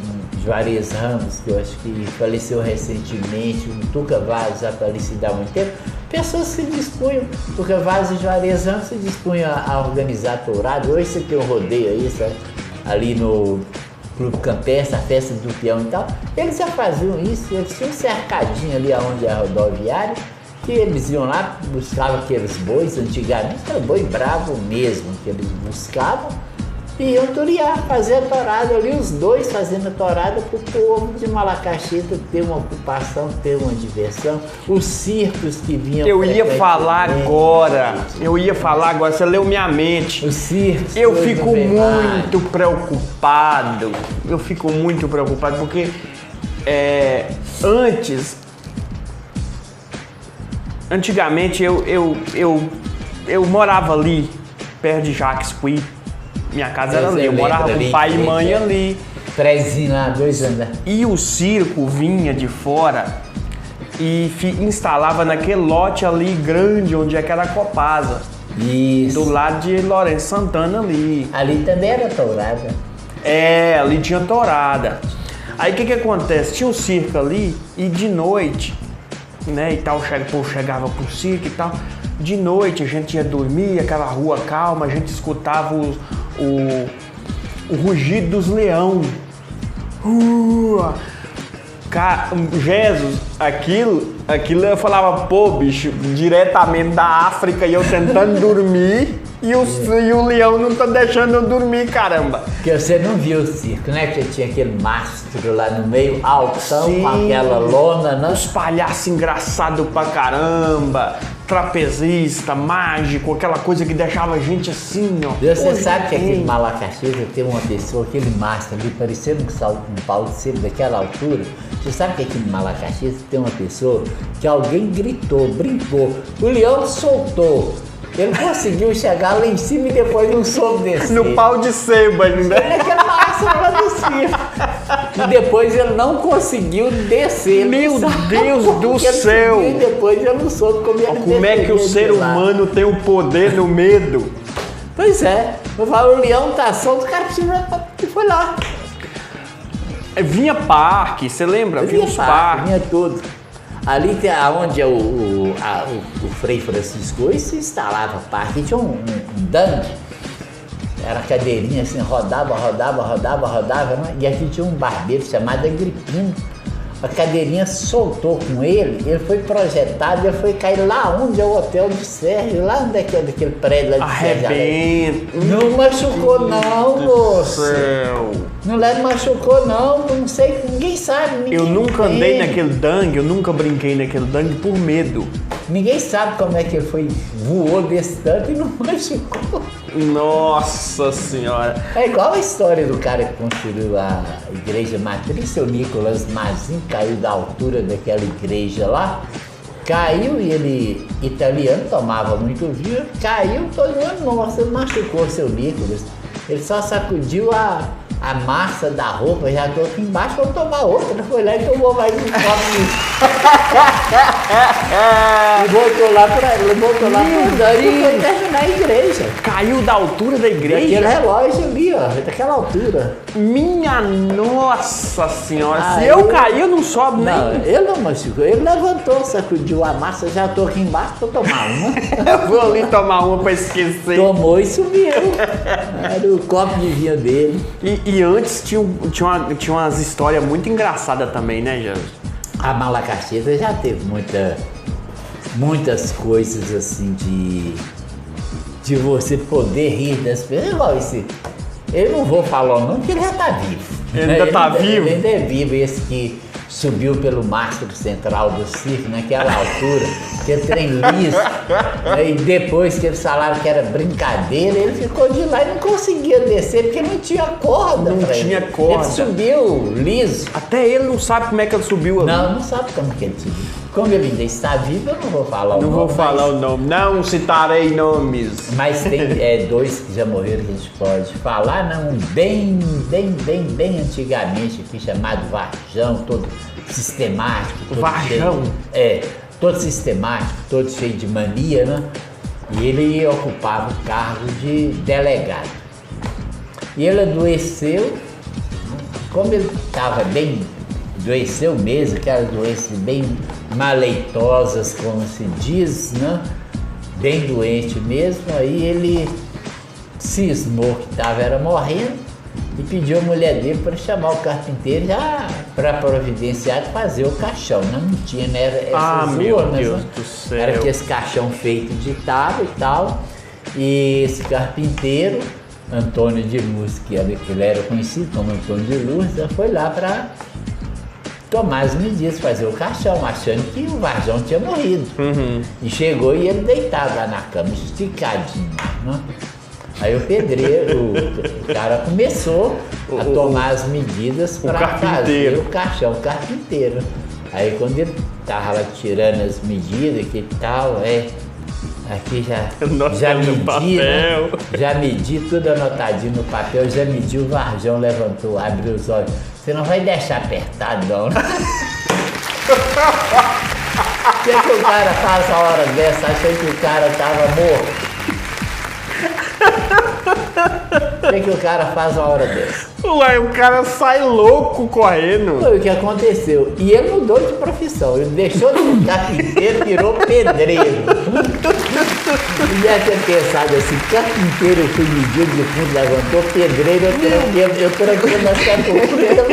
S2: Juarez Ramos, que eu acho que faleceu recentemente, o Tuca Vaz já falecido há muito tempo. Pessoas que se dispunham, Tuca Vaz e Juarez Ramos se dispunham a organizar tourado. Hoje você tem um rodeio aí, sabe? Ali no Clube Campestre, a festa do peão e tal, eles já faziam isso, eles tinham um cercadinho ali onde é a rodoviária, que eles iam lá, buscavam aqueles bois, antigamente era boi bravo mesmo, que eles buscavam, e iam torear, fazer a torada ali, os dois fazendo a torada para o povo de Malacaxita ter uma ocupação, ter uma diversão, os circos que vinham...
S1: Eu ia falar agora, você leu minha mente.
S2: Os circos...
S1: Eu fico muito preocupado, porque antigamente eu morava ali, perto de Jacques Cui. Minha casa era ali, eu morava com pai e mãe ali.
S2: Prézinho lá, 2 andares.
S1: E o circo vinha de fora e instalava naquele lote ali grande, onde é que era a Copasa.
S2: Isso.
S1: Do lado de Lourenço Santana ali.
S2: Ali também era tourada.
S1: Ali tinha tourada. Aí o que acontece? Tinha um circo ali e de noite, né, e tal, o povo chegava pro circo e tal. De noite a gente ia dormir, aquela rua calma, a gente escutava o rugido dos leão. Jesus, aquilo eu falava, pô, bicho, diretamente da África e eu tentando dormir e o leão não tá deixando eu dormir, caramba.
S2: Porque você não viu o circo, né? Porque tinha aquele mastro lá no meio, altão,
S1: Sim.
S2: com aquela lona, né?
S1: Os palhaços engraçados pra caramba. trapezista, mágico, aquela coisa que deixava a gente assim, ó.
S2: Você sabe que aquele Malacaxista tem uma pessoa, aquele mastro ali, parecendo um pau de sebo daquela altura. Você sabe que aqui no Malacaxista tem uma pessoa que alguém gritou, brincou, o leão soltou. Ele conseguiu chegar lá em cima e depois não soube descer.
S1: No pau de sebo ainda.
S2: Aquele mastro lá de cima. E depois ele não conseguiu descer.
S1: Meu Deus do céu!
S2: E depois ele não soube
S1: como é que o ser humano tem o poder no medo?
S2: Pois é. Eu falo, o leão tá solto, o cara foi lá.
S1: Vinha parque, você lembra? Vinha os parques.
S2: Vinha tudo. Ali onde é o Frei Francisco hoje se instalava parque. Tinha um dangue. Era cadeirinha assim, rodava, né? E aqui tinha um barbeiro chamado Agripino. A cadeirinha soltou com ele foi projetado, ele foi cair lá onde é o Hotel de Sérgio, lá onde é daquele prédio lá de Sérgio.
S1: Arrebenta.
S2: Não machucou não, moço. Não machucou não sei, ninguém sabe.
S1: Eu nunca andei naquele dangue, eu nunca brinquei naquele dangue por medo.
S2: Ninguém sabe como é que ele voou desse tanto e não machucou.
S1: Nossa Senhora!
S2: É igual a história do cara que construiu a igreja matriz, seu Nicolas Mazin, caiu da altura daquela igreja lá, caiu e ele, italiano, tomava muito vinho, caiu, todo mundo, nossa, machucou seu Nicolas. Ele só sacudiu a massa da roupa, já tô aqui embaixo, vou tomar outra. Foi lá e tomou mais um copo. E voltou lá pra andando e foi terminar a igreja.
S1: Caiu da altura da igreja?
S2: Daquele relógio ali, ó, daquela altura.
S1: Minha Nossa Senhora, se eu cair, eu não sobe nem.
S2: Não, ele não machucou, ele levantou, sacudiu a massa, já tô aqui embaixo, vou tomar uma.
S1: Eu vou ali tomar uma pra esquecer.
S2: Tomou e subiu. Era o copo de vinho dele.
S1: E antes tinha umas histórias muito engraçadas também, né, Jesus?
S2: A Malacaxista já teve muitas coisas assim de você poder rir das pessoas. Igual esse. Eu não vou falar o nome porque ele já tá vivo.
S1: Ele ainda tá vivo?
S2: Ele ainda é vivo, esse que subiu pelo mastro central do circo naquela altura, que é trem liso. E depois que eles falaram que era brincadeira, ele ficou de lá e não conseguia descer porque não tinha corda.
S1: Não tinha corda.
S2: Ele subiu liso.
S1: Até ele não sabe como é que ele subiu ali.
S2: Não sabe como que ele subiu. Como ele ainda está vivo, eu não vou falar o nome.
S1: Não vou falar o nome, não citarei nomes.
S2: Mas tem dois que já morreram que a gente pode falar, né? Um bem antigamente aqui, chamado Varjão, todo sistemático. Todo
S1: Varjão?
S2: Todo sistemático, todo cheio de mania, né? E ele ocupava o cargo de delegado. E ele adoeceu, como ele estava adoeceu mesmo, aquelas doenças bem maleitosas, como se diz, né? Bem doente mesmo, aí ele cismou que era morrendo e pediu a mulher dele para chamar o carpinteiro já para providenciar e fazer o caixão, né? Não tinha, né? Essas
S1: meu
S2: urnas,
S1: Deus
S2: né?
S1: do céu.
S2: Era aquele caixão feito de tábua e tal, e esse carpinteiro, Antônio de Luz, que ele era conhecido como Antônio de Luz, foi lá para tomar as medidas, fazer o caixão, achando que o Varjão tinha morrido. E chegou e ele deitado lá na cama, esticadinho, né? Aí o pedreiro, o cara começou a tomar as medidas para fazer o caixão, o carpinteiro. Aí quando ele tava lá tirando as medidas, que tal, aqui já medi, né? Já medi tudo anotadinho no papel, já medi, o Varjão levantou, abriu os olhos. Você não vai deixar apertado, não, né? O que o cara faz a hora dessa? Achei que o cara tava morto. O que o cara faz a hora dessa?
S1: Ué, o cara sai louco correndo.
S2: Foi o que aconteceu. E ele mudou de profissão. Ele deixou de ser carpinteiro, virou pedreiro. E ia ter pensado assim, carpinteiro eu fui medido de fundo, levantou, pedreiro eu tranquei na sepultura.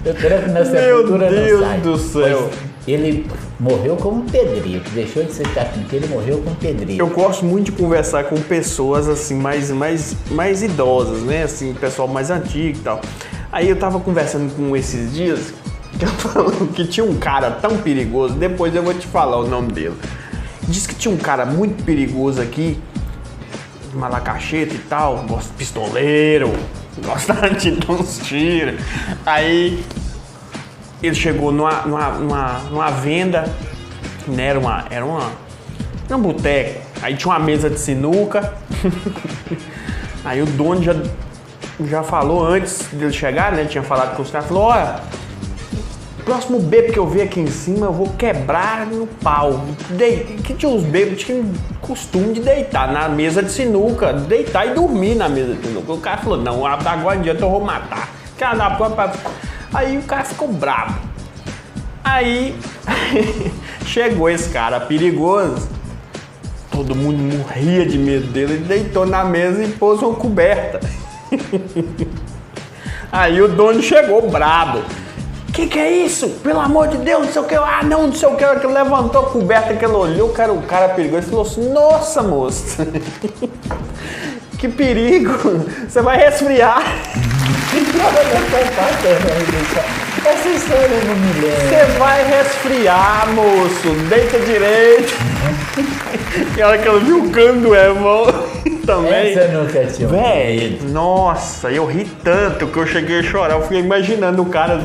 S2: Eu tranco na sepultura.
S1: Meu Deus do céu.
S2: Pois ele morreu como pedreiro, deixou de ser carpinteiro e morreu como pedreiro.
S1: Eu gosto muito de conversar com pessoas assim, mais idosas, né? Assim, pessoal mais antigo e tal. Aí eu tava conversando com esses dias falando que tinha um cara tão perigoso, depois eu vou te falar o nome dele. Diz que tinha um cara muito perigoso aqui, de Malacacheta e tal, pistoleiro, gostava de dar uns tiros. Aí ele chegou numa venda, né, era um boteco. Aí tinha uma mesa de sinuca. Aí o dono já falou antes dele chegar, né? Tinha falado com os caras, falou, olha, próximo bebo que eu ver aqui em cima, eu vou quebrar no pau. Que tinha uns bebos que tinham costume de deitar na mesa de sinuca, deitar e dormir na mesa de sinuca. O cara falou, não, agora em diante eu vou matar. Aí o cara ficou bravo. Aí chegou esse cara perigoso. Todo mundo morria de medo dele, ele deitou na mesa e pôs uma coberta. Aí o dono chegou brabo. Que é isso? Pelo amor de Deus, não sei o que. Ah, não sei o que. Ele levantou a coberta, que ele olhou, o cara perigoso e falou assim, nossa, moça, que perigo, você vai resfriar.
S2: Essa história eu não me lembro.
S1: Você vai resfriar, moço, deita direito. E a hora que ela viu o cano do Evão também.
S2: Essa eu nunca tinha.
S1: Véi, nossa, eu ri tanto que eu cheguei a chorar. Eu fiquei imaginando o cara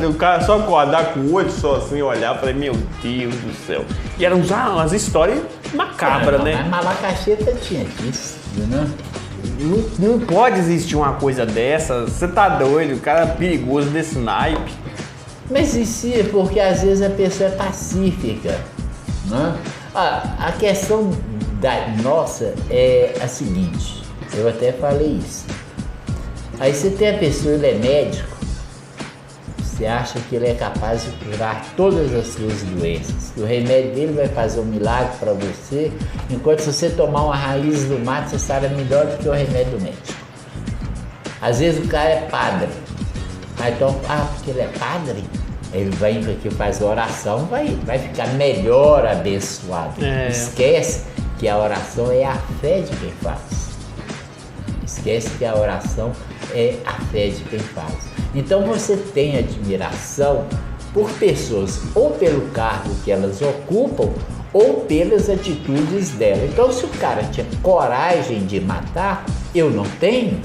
S1: só acordar com o olho só assim, olhar, falei, meu Deus do céu. E eram umas histórias macabras, né?
S2: Mas Malacacheta tinha disso, né?
S1: Não pode existir uma coisa dessa. Você tá doido, o cara é perigoso desse naipe.
S2: Mas isso é porque às vezes a pessoa é pacífica, né? A questão da nossa é a seguinte, eu até falei isso. Aí você tem a pessoa, ele é médico, você acha que ele é capaz de curar todas as suas doenças, que o remédio dele vai fazer um milagre para você, enquanto se você tomar uma raiz do mato, você sabe melhor do que o remédio do médico. Às vezes o cara é padre, então, porque ele é padre, ele vem aqui, faz a oração, vai ficar melhor abençoado. Esquece que a oração é a fé de quem faz. Esquece que a oração é a fé de quem faz. Então você tem admiração por pessoas, ou pelo cargo que elas ocupam, ou pelas atitudes dela. Então se o cara tinha coragem de matar, eu não tenho,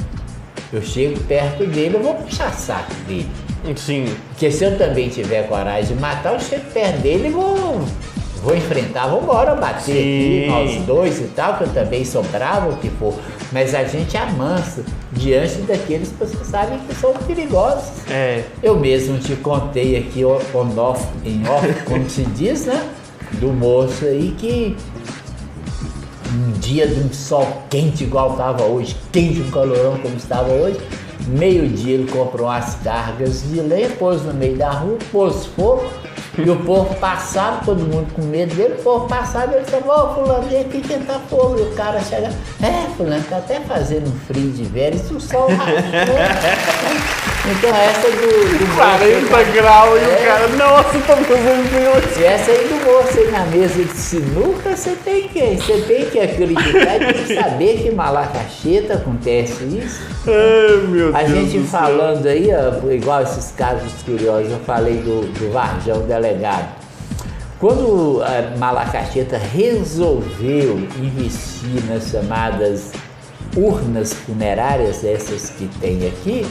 S2: eu chego perto dele, eu vou puxar saco dele.
S1: Sim.
S2: Porque se eu também tiver coragem de matar, eu chego perto dele e vou enfrentar, vamos embora bater aqui, nós dois e tal, que eu também sou bravo, o que for. Mas a gente amansa diante daqueles que você sabe que são perigosos. Eu mesmo te contei aqui em off, como se diz, né? Do moço aí que um dia de um sol quente igual estava hoje, quente, um calorão como estava hoje, meio-dia ele comprou umas cargas de lenha, pôs no meio da rua, pôs fogo, e o povo passava, todo mundo com medo dele, o povo passava e ele falou, fulano, vem aqui tentar fogo. E o cara chega, fulano, tá até fazendo um frio de velho, e o sol rasgou. Então essa do
S1: 40 graus e o cara, nossa, tô fazendo frio.
S2: E essa aí do moço aí na mesa de sinuca, você tem que acreditar e tem que saber que em Malacacheta acontece isso.
S1: Ai, meu Deus.
S2: A gente falando aí, igual esses casos curiosos, eu falei do Varjão delegado. Quando a Malacacheta resolveu investir nas chamadas urnas funerárias, essas que tem aqui,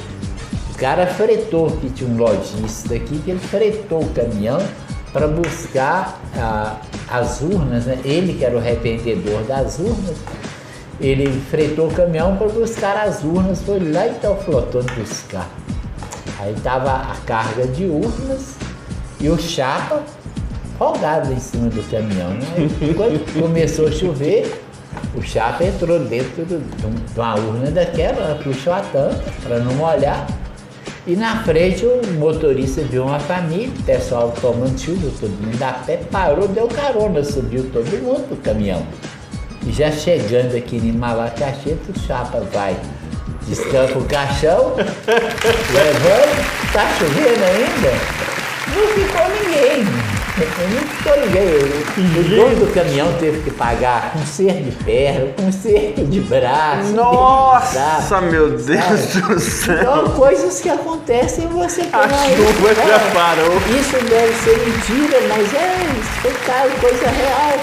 S2: o cara fretou, que tinha um lojista aqui, que ele fretou o caminhão para buscar as urnas, né? Ele que era o revendedor das urnas, ele fretou o caminhão para buscar as urnas, foi lá e tal flotando buscar. Aí tava a carga de urnas e o chapa folgado em cima do caminhão, né? Quando começou a chover, o chapa entrou dentro de uma urna daquela, puxou a tampa para não molhar. E na frente o motorista viu uma família, o pessoal tomando chuva, todo mundo a pé, parou, deu carona, subiu todo mundo do caminhão. E já chegando aqui em Malacacheta, o chapa vai, descampa o caixão, levando, tá chovendo ainda, não ficou ninguém. Não ficou ninguém. O dono do caminhão teve que pagar conserto de perna, conserto de braço.
S1: Nossa,
S2: sabe?
S1: meu Deus do céu.
S2: Então, coisas que acontecem e você
S1: A chuva já parou.
S2: Isso deve ser mentira, mas isso foi coisa real.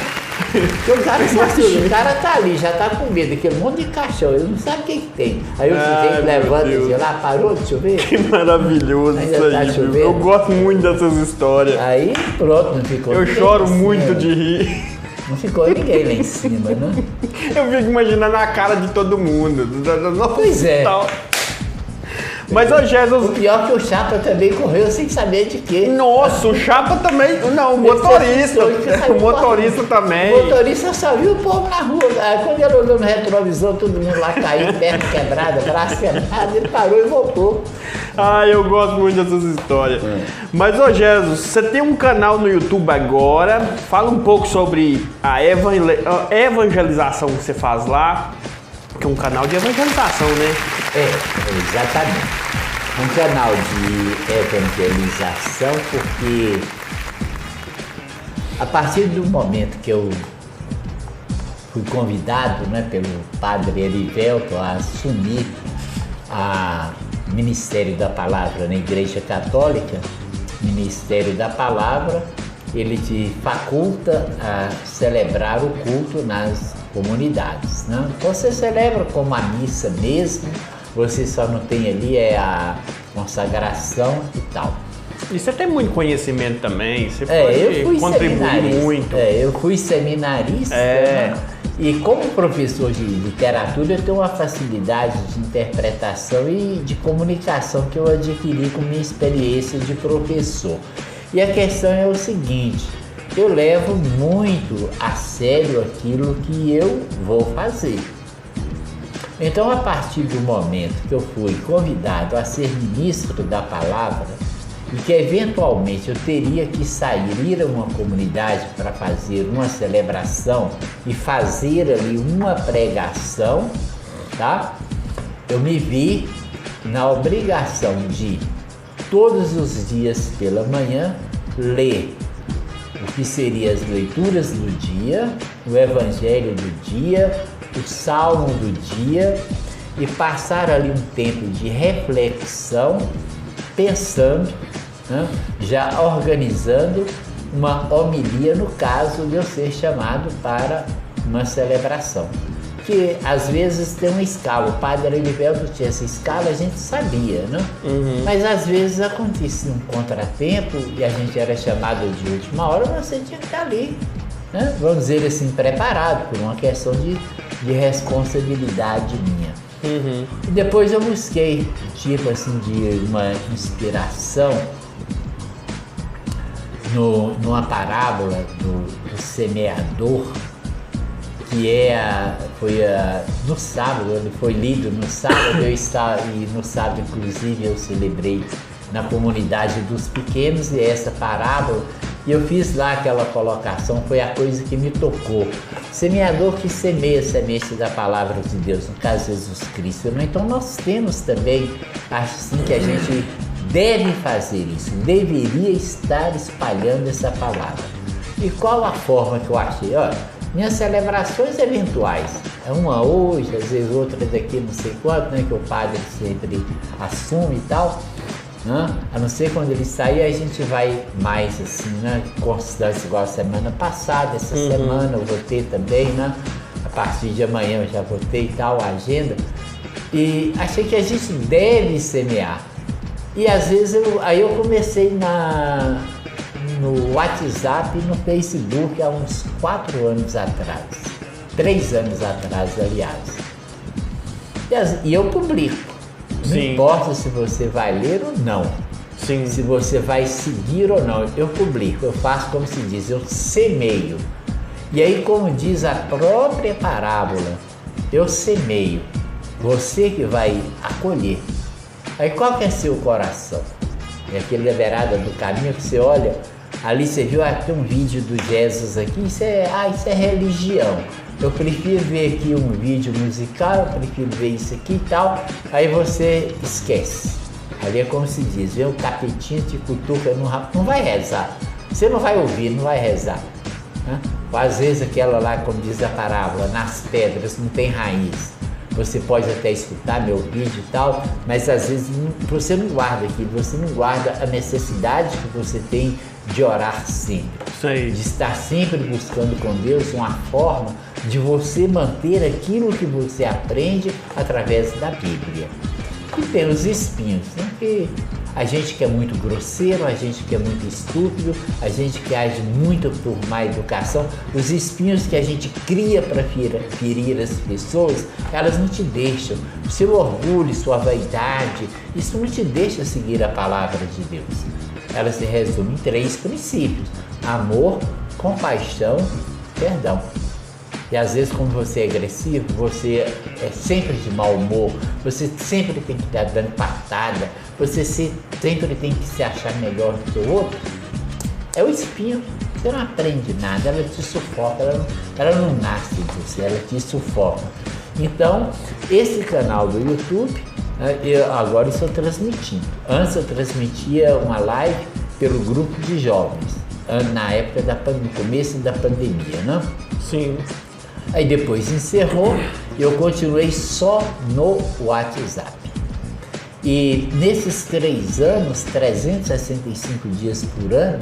S2: Porque o cara tá ali, já tá com medo, aquele monte de caixão, ele não sabe o que tem. Aí o sujeito levanta e diz, lá parou de chover?
S1: Que maravilhoso
S2: Ainda
S1: isso
S2: tá
S1: aí, viu?
S2: chovendo.
S1: Eu gosto muito dessas histórias.
S2: Aí pronto, não ficou
S1: Eu
S2: ninguém
S1: choro
S2: lá em
S1: muito
S2: cima.
S1: de rir.
S2: Não ficou ninguém lá em cima, né?
S1: Eu fico imaginando a cara de todo mundo. Nossa,
S2: Pois é.
S1: tal. Mas, ô
S2: O
S1: Jesus,
S2: pior é que o Chapa também correu sem saber de quê.
S1: nossa, o Chapa também. Não, o motorista. O motorista também.
S2: O motorista só viu o povo na rua. Aí, quando ele olhou no retrovisor, todo mundo lá caiu, perna quebrada, braço quebrado, ele parou e voltou.
S1: Ah, eu gosto muito dessas histórias. Mas, ô Jesus, você tem um canal no YouTube agora. Fala um pouco sobre a evangelização que você faz lá. Que é um canal de evangelização, né?
S2: Exatamente. Um canal de evangelização, porque a partir do momento que eu fui convidado, né, pelo padre Erivelto a assumir o Ministério da Palavra na Igreja Católica, Ministério da Palavra, ele te faculta a celebrar o culto nas comunidades, né? Você celebra como a missa mesmo, você só não tem ali a consagração e tal.
S1: E você tem muito conhecimento também, você
S2: Eu fui
S1: pode contribuir
S2: seminarista.
S1: muito.
S2: Eu fui seminarista, né? E como professor de literatura, eu tenho uma facilidade de interpretação e de comunicação que eu adquiri com minha experiência de professor. E a questão é o seguinte, eu levo muito a sério aquilo que eu vou fazer. Então, a partir do momento que eu fui convidado a ser ministro da palavra e que eventualmente eu teria que ir a uma comunidade para fazer uma celebração e fazer ali uma pregação, tá? Eu me vi na obrigação de todos os dias pela manhã ler o que seriam as leituras do dia, o evangelho do dia, o salmo do dia e passar ali um tempo de reflexão, pensando, né, já organizando uma homilia no caso de eu ser chamado para uma celebração. Que às vezes tem uma escala, o padre Erivelto tinha essa escala, a gente sabia, né? Mas às vezes acontecia um contratempo e a gente era chamado de última hora, você tinha que estar ali, né? Vamos dizer assim, preparado por uma questão de responsabilidade minha. E depois eu busquei, tipo assim, de uma inspiração numa parábola do semeador, que no sábado, ele foi lido no sábado, e no sábado inclusive eu celebrei na comunidade dos pequenos, e essa parábola, e eu fiz lá aquela colocação, foi a coisa que me tocou. Semeador que semeia a semente da palavra de Deus, no caso de Jesus Cristo, né? Então nós temos também, acho assim, que a gente deve fazer isso, deveria estar espalhando essa palavra. E qual a forma que eu achei? Olha, minhas celebrações eventuais, é uma hoje, às vezes outra daqui não sei quanto, né, que o padre sempre assume e tal, né? A não ser quando ele sair, a gente vai mais assim, né, constância, igual a semana passada, essa semana eu vou ter também, né, a partir de amanhã eu já vou ter e tal, a agenda, e achei que a gente deve semear. E às vezes eu comecei no WhatsApp e no Facebook há uns 4 anos atrás, 3 anos atrás, aliás. E eu publico. Não importa se você vai ler ou não.
S1: Sim.
S2: Se você vai seguir ou não, eu publico. Eu faço como se diz, eu semeio. E aí, como diz a própria parábola, eu semeio. Você que vai acolher. Aí qual que é seu coração? É aquele da beirada do caminho que você olha, ali você viu, tem um vídeo do Jesus aqui, isso é religião. Eu prefiro ver aqui um vídeo musical, eu prefiro ver isso aqui e tal. Aí você esquece. Ali é como se diz, vem o capetinho, te cutuca no rabo, não vai rezar. Você não vai ouvir, não vai rezar. Né? Às vezes aquela lá, como diz a parábola, nas pedras não tem raiz. Você pode até escutar meu vídeo e tal, mas às vezes você não guarda aquilo, você não guarda a necessidade que você tem de orar sempre. De estar sempre buscando com Deus uma forma de você manter aquilo que você aprende através da Bíblia. E tem os espinhos, né? Que a gente que é muito grosseiro, a gente que é muito estúpido, a gente que age muito por má educação, os espinhos que a gente cria para ferir as pessoas, elas não te deixam. O seu orgulho, sua vaidade, isso não te deixa seguir a palavra de Deus. Ela se resume em 3 princípios: amor, compaixão, perdão. E às vezes, como você é agressivo, você é sempre de mau humor, você sempre tem que estar dando patada, você sempre tem que se achar melhor do que o outro, é o espinho. Você não aprende nada, ela te sufoca, ela não nasce de você, ela te sufoca. Então, esse canal do YouTube, eu agora estou transmitindo. Antes eu transmitia uma live pelo grupo de jovens, na época no começo da pandemia, né?
S1: Sim.
S2: Aí depois encerrou e eu continuei só no WhatsApp. E nesses 3 anos, 365 dias por ano,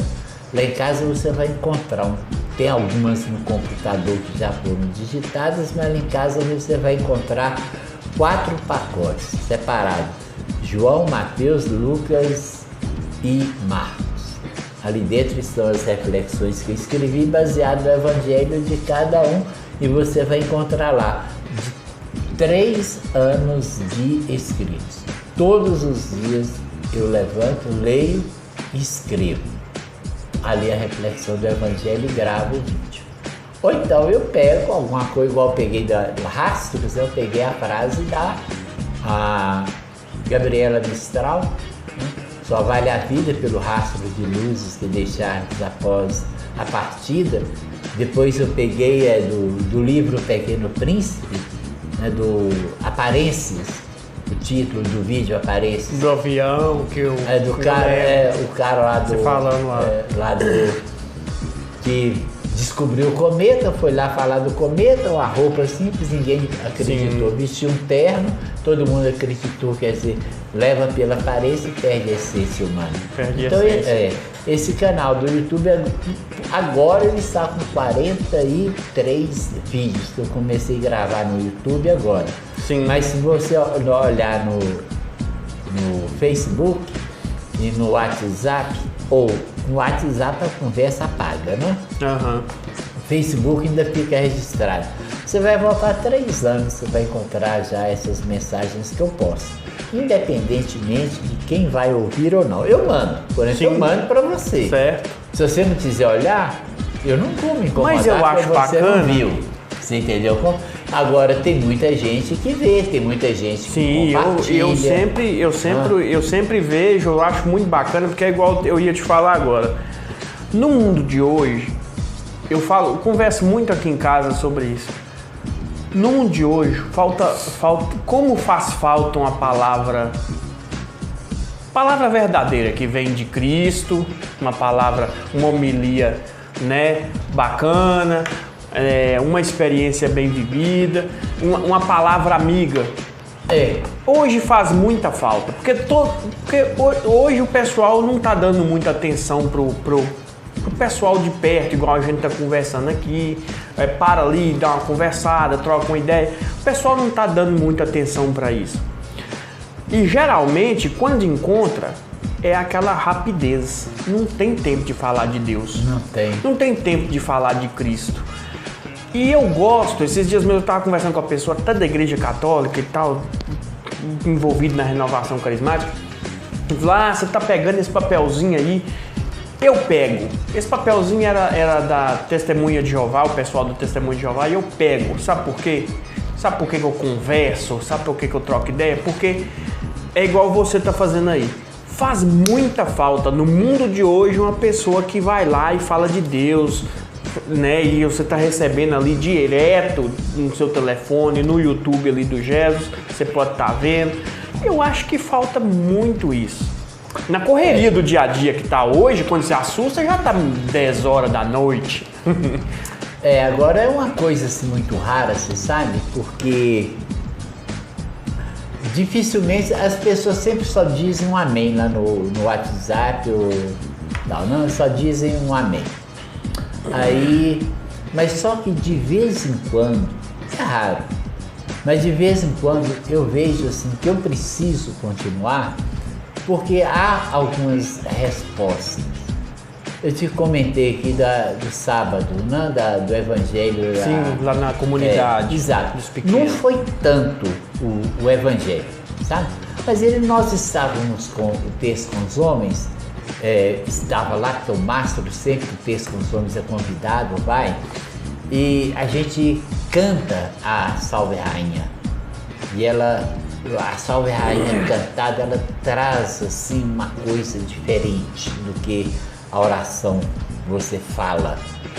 S2: lá em casa você vai encontrar, tem algumas no computador que já foram digitadas, mas lá em casa você vai encontrar 4 pacotes separados: João, Mateus, Lucas e Marcos. Ali dentro estão as reflexões que eu escrevi baseado no evangelho de cada um, e você vai encontrar lá 3 anos de escritos. Todos os dias eu levanto, leio e escrevo ali a reflexão do evangelho e gravo o vídeo. Ou então eu pego alguma coisa, igual eu peguei da Rastros, eu peguei a frase da Gabriela Mistral, né? Só vale a vida pelo rastro de luzes que deixares após a partida. Depois eu peguei do livro Pequeno Príncipe, né, do Aparências, o título do vídeo Aparências.
S1: Do avião que eu...
S2: Do cara, o cara lá do...
S1: Você falando
S2: lá do... que descobriu o cometa, foi lá falar do cometa, uma roupa simples, ninguém acreditou. Sim. Vestiu um terno, todo mundo acreditou, quer dizer, leva pela aparência e perde a essência humana. Então, esse canal do YouTube, agora ele está com 43 vídeos que eu comecei a gravar no YouTube agora.
S1: Sim.
S2: Mas se você olhar no Facebook e no WhatsApp, ou no WhatsApp a conversa apaga, né?
S1: Uhum.
S2: O Facebook ainda fica registrado. Você vai voltar 3 anos, você vai encontrar já essas mensagens que eu posto. Independentemente de quem vai ouvir ou não. Eu mando, por exemplo, eu mando para você.
S1: Certo.
S2: Se você não quiser olhar, eu não vou me incomodar.
S1: Mas eu acho
S2: você
S1: bacana.
S2: Não viu. Você entendeu como? Agora tem muita gente que vê, tem muita gente que compartilha.
S1: Eu sempre vejo, eu acho muito bacana, porque é igual eu ia te falar agora. No mundo de hoje, eu converso muito aqui em casa sobre isso. No mundo de hoje, como faz falta uma palavra verdadeira que vem de Cristo, uma homilia, né, bacana, uma experiência bem vivida, uma palavra amiga. Hoje faz muita falta, porque hoje o pessoal não está dando muita atenção pro pessoal de perto, igual a gente está conversando aqui, para ali, dá uma conversada, troca uma ideia. O pessoal não está dando muita atenção para isso. E geralmente, quando encontra, é aquela rapidez. Não tem tempo de falar de Deus. Não tem tempo de falar de Cristo. E eu gosto, esses dias mesmo eu estava conversando com a pessoa até da igreja católica e tal, envolvido na renovação carismática. Lá, você tá pegando esse papelzinho aí. Eu pego. Esse papelzinho era da Testemunha de Jeová, o pessoal do Testemunha de Jeová, e eu pego. Sabe por quê? Sabe por que eu converso? Sabe por que eu troco ideia? Porque é igual você tá fazendo aí. Faz muita falta no mundo de hoje uma pessoa que vai lá e fala de Deus, né? E você tá recebendo ali direto no seu telefone, no YouTube ali do Jesus, você pode estar vendo. Eu acho que falta muito isso. Na correria do dia a dia que tá hoje, quando você assusta, já tá 10 horas da noite.
S2: Agora é uma coisa assim muito rara, você sabe? Porque dificilmente as pessoas sempre só dizem um amém lá no WhatsApp ou tal, não, só dizem um amém. Aí, mas só que de vez em quando, é raro, mas de vez em quando eu vejo assim que eu preciso continuar, porque há algumas respostas. Eu te comentei aqui do sábado, né? Do Evangelho.
S1: Sim, lá na comunidade.
S2: Exato. Não foi tanto o Evangelho, sabe? Mas nós estávamos com o texto com os homens, estava lá, que é o mastro, sempre o texto com os homens é convidado, vai, e a gente canta a Salve Rainha. E a Salve Rainha cantada, ela traz assim uma coisa diferente do que a oração você fala,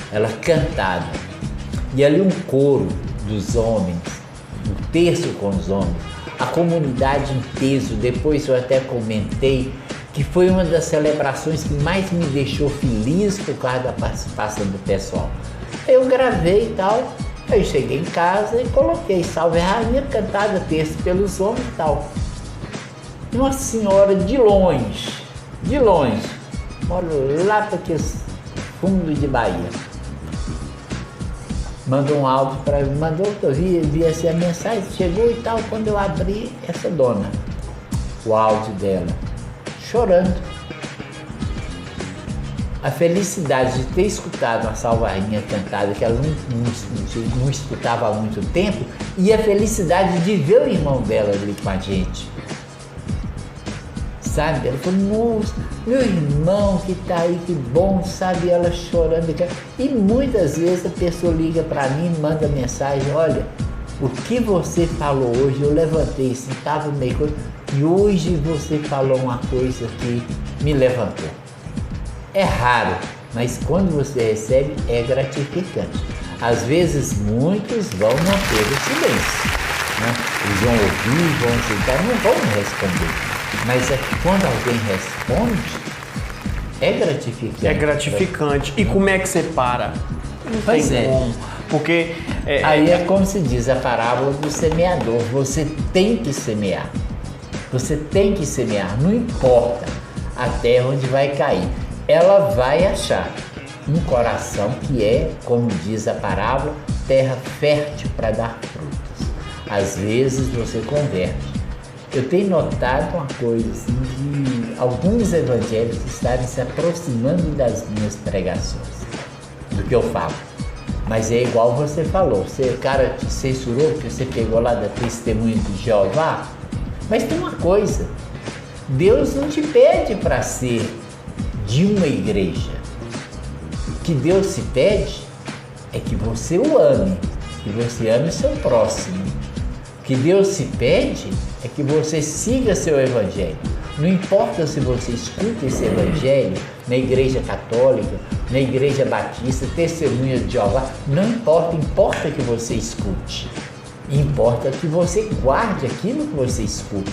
S2: ela cantada. E ali um coro dos homens, um terço com os homens, a comunidade em peso. Depois eu até comentei que foi uma das celebrações que mais me deixou feliz por causa da participação do pessoal. Eu gravei e tal, aí cheguei em casa e coloquei Salve Rainha cantada, terço pelos homens e tal. E uma senhora de longe, moro lá para aquele fundo de Bahia, mandou um áudio para mim, eu vi assim, a mensagem chegou e tal. Quando eu abri, essa dona, o áudio dela, chorando. A felicidade de ter escutado a Salve Rainha cantada, que ela não escutava há muito tempo, e a felicidade de ver o irmão dela ali com a gente. Sabe? Ela falou, nossa, meu irmão que tá aí, que bom, sabe? Ela chorando. E muitas vezes a pessoa liga para mim, manda mensagem, olha, o que você falou hoje, eu levantei, assim, tava meio coisa, e hoje você falou uma coisa que me levantou. É raro, mas quando você recebe, é gratificante. Às vezes, muitos vão manter o silêncio, né? Eles vão ouvir, vão aceitar, não vão responder. Mas é que quando alguém responde, é gratificante.
S1: É gratificante. E como é que você para? Não
S2: pois
S1: tem como. Porque...
S2: aí é como se diz a parábola do semeador. Você tem que semear. Você tem que semear. Não importa a terra onde vai cair. Ela vai achar um coração que é, como diz a parábola, terra fértil para dar frutos. Às vezes você converte. Eu tenho notado uma coisa assim, de alguns evangelhos estarem se aproximando das minhas pregações, do que eu falo. Mas é igual você falou, o cara te censurou porque você pegou lá da testemunha de Jeová. Mas tem uma coisa, Deus não te pede para ser de uma igreja. O que Deus te pede é que você o ame, que você ame o seu próximo. O que Deus te pede é que você siga seu evangelho. Não importa se você escuta esse evangelho na igreja católica, na igreja batista, testemunha de Jeová, não importa, importa que você escute. Importa que você guarde aquilo que você escuta.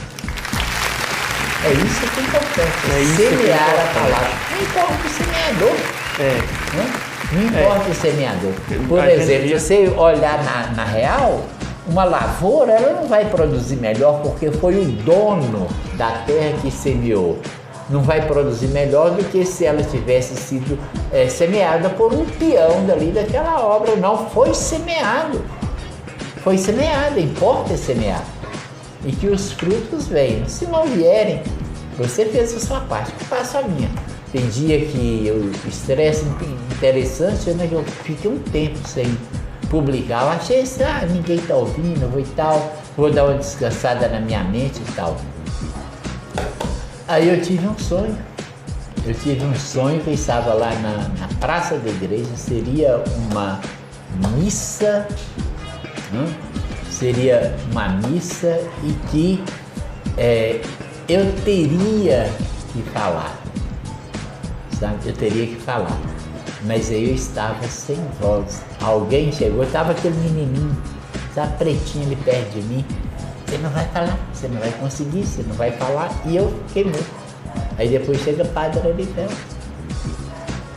S2: É isso que é importante, semear a palavra. Não importa o semeador. Né? Não importa o semeador. Por exemplo, se você olhar na real, uma lavoura, ela não vai produzir melhor porque foi o dono da terra que semeou. Não vai produzir melhor do que se ela tivesse sido semeada por um peão dali daquela obra. Não, foi semeado. Foi semeado, importa semear. E que os frutos venham. Se não vierem, você fez a sua parte, eu faço a minha. Tem dia que o estresse interessante, né, que eu fiquei um tempo sem publicar. Eu achei assim, ninguém está ouvindo, vou dar uma descansada na minha mente e tal. Aí eu tive um sonho. Que eu estava lá na praça da igreja, seria uma missa, e que eu teria que falar, sabe? Eu teria que falar. Mas aí eu estava sem voz. Alguém chegou, estava aquele menininho, sabe, pretinho ali perto de mim. Você não vai falar, você não vai conseguir, você não vai falar. E eu fiquei mudo. Aí depois chega Padre Arivelto.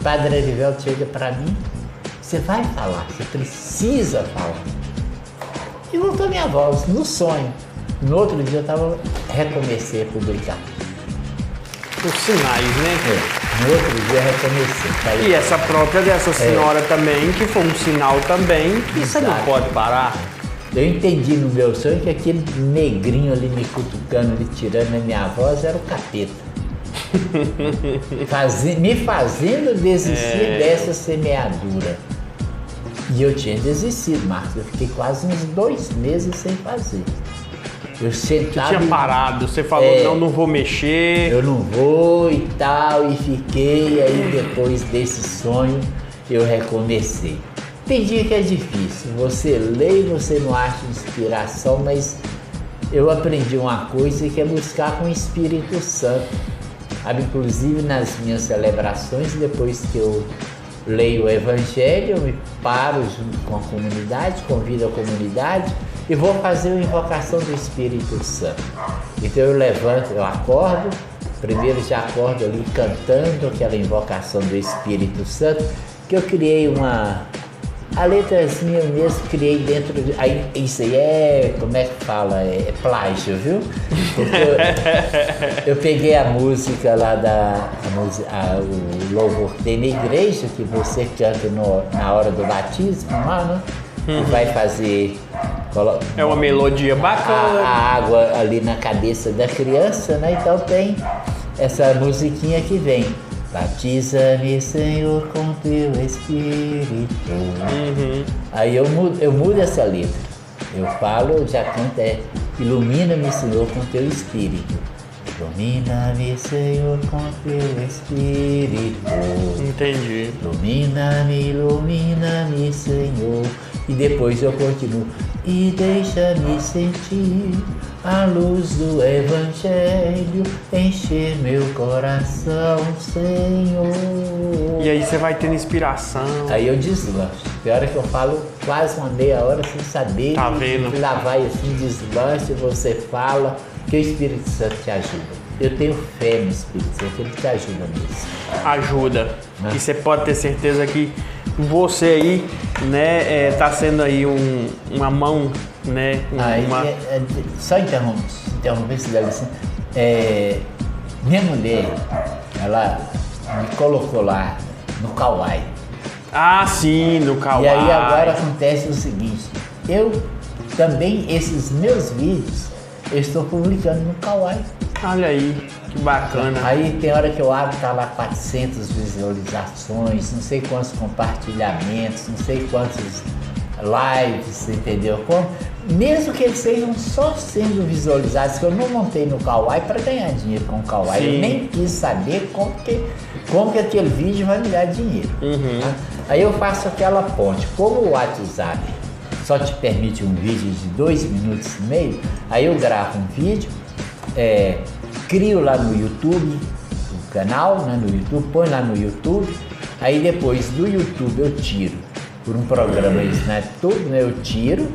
S2: Padre Arivelto chega para mim, você vai falar, você precisa falar. E voltou minha voz, no sonho. No outro dia recomecei a publicar.
S1: Os sinais, né?
S2: No outro dia recomecei.
S1: E essa própria dessa senhora também, que foi um sinal também, que você não pode parar.
S2: Eu entendi no meu sonho que aquele negrinho ali me cutucando, me tirando a minha voz, era o capeta. Me fazendo desistir dessa semeadura. E eu tinha desistido, Marcos. Eu fiquei quase uns 2 meses sem fazer. Eu sentava.
S1: Você tinha parado, você falou, não vou mexer.
S2: Eu não vou e tal, e fiquei. Aí depois desse sonho, eu recomecei. Tem dia que é difícil, você lê e você não acha inspiração, mas eu aprendi uma coisa que é buscar com o Espírito Santo. Inclusive nas minhas celebrações, depois que eu leio o Evangelho, eu me paro junto com a comunidade, convido a comunidade e vou fazer uma invocação do Espírito Santo. Então eu levanto, eu acordo, primeiro já acordo ali cantando aquela invocação do Espírito Santo, que eu criei a letrazinha eu mesmo criei dentro de... Aí, isso aí como é que fala? É plágio, viu? Eu peguei a música lá o louvor que tem na igreja, que você canta na hora do batismo, lá, né? E vai fazer...
S1: É uma melodia bacana.
S2: A água ali na cabeça da criança, né? Então tem essa musiquinha que vem. Batiza-me, Senhor, com teu Espírito. Aí eu mudo essa letra. Eu falo, eu já canto, ilumina-me, Senhor, com teu Espírito. Ilumina-me, Senhor, com teu Espírito.
S1: Entendi.
S2: Ilumina-me, Senhor. E depois eu continuo. E deixa-me sentir a luz do Evangelho encher meu coração, Senhor.
S1: E aí você vai tendo inspiração.
S2: Aí eu deslancho. Tem hora que eu falo quase uma meia hora sem saber.
S1: Tá vendo?
S2: Lá vai assim, deslanche, você fala, que o Espírito Santo te ajuda. Eu tenho fé no Espírito Santo, ele te ajuda nisso.
S1: Ajuda. E você pode ter certeza que você aí, né, tá sendo aí uma mão, né?
S2: Só interromper se dá licença. Minha mulher, ela me colocou lá no Kauai.
S1: Ah, sim, no Kauai.
S2: E aí agora acontece o seguinte, eu também, esses meus vídeos, eu estou publicando no Kauai.
S1: Olha aí, que bacana.
S2: Aí tem hora que eu abro, tá lá 400 visualizações, não sei quantos compartilhamentos, não sei quantos lives, entendeu? Mesmo que eles sejam só sendo visualizados, que eu não montei no Kauai para ganhar dinheiro com o Kauai.
S1: Sim.
S2: Eu nem quis saber como que aquele vídeo vai me dar dinheiro. Tá? Aí eu faço aquela ponte. Como o WhatsApp só te permite um vídeo de 2 minutos e meio, aí eu gravo um vídeo, crio lá no YouTube o canal, né, no YouTube, põe lá no YouTube, aí depois do YouTube eu tiro por um programa SnapTube, né, eu tiro,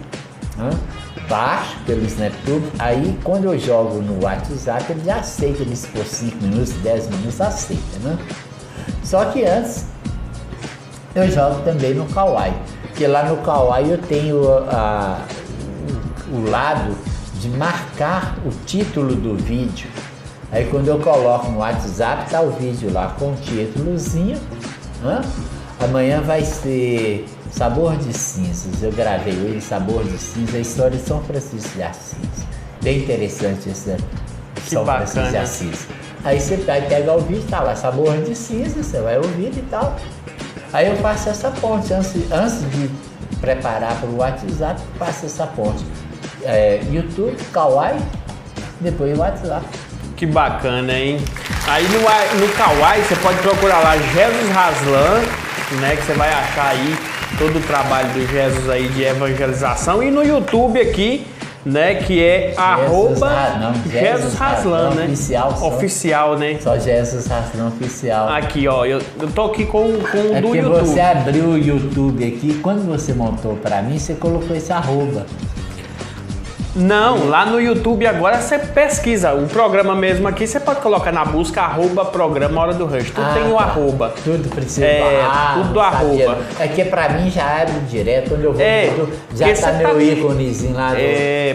S2: né, baixo pelo SnapTube, aí quando eu jogo no WhatsApp ele já aceita, ele se for 5 minutos, 10 minutos, aceita, né? Só que antes eu jogo também no Kauai, porque lá no Kauai eu tenho o lado de marcar o título do vídeo. Aí quando eu coloco no WhatsApp, tá o vídeo lá com o títulozinho. Amanhã vai ser Sabor de Cinzas. Eu gravei ele, Sabor de Cinzas, a história de São Francisco de Assis. Bem interessante essa São Francisco de Assis. Aí você vai pegar o vídeo, tá lá, Sabor de Cinzas, você vai ouvir e tal. Aí eu faço essa ponte, antes de preparar para o WhatsApp, faço essa ponte. YouTube, Kauai, depois o WhatsApp.
S1: Que bacana, hein? Aí no Kauai você pode procurar lá Jesus Raslan, né? Que você vai achar aí todo o trabalho do Jesus aí de evangelização. E no YouTube aqui, né? Que é Jesus Raslan, né? Oficial, né?
S2: Só Jesus Raslan Oficial.
S1: Aqui, ó, eu tô aqui com o do
S2: porque
S1: YouTube.
S2: Você abriu o YouTube aqui, quando você montou pra mim, você colocou esse arroba.
S1: Não, lá no YouTube agora você pesquisa. O programa mesmo aqui, você pode colocar na busca @programa Hora do Rush. Tudo tem o arroba.
S2: Tudo precisa
S1: tudo do arroba.
S2: É que pra mim já abre direto, quando eu vou tudo, já
S1: porque
S2: tá
S1: você
S2: meu íconezinho lá.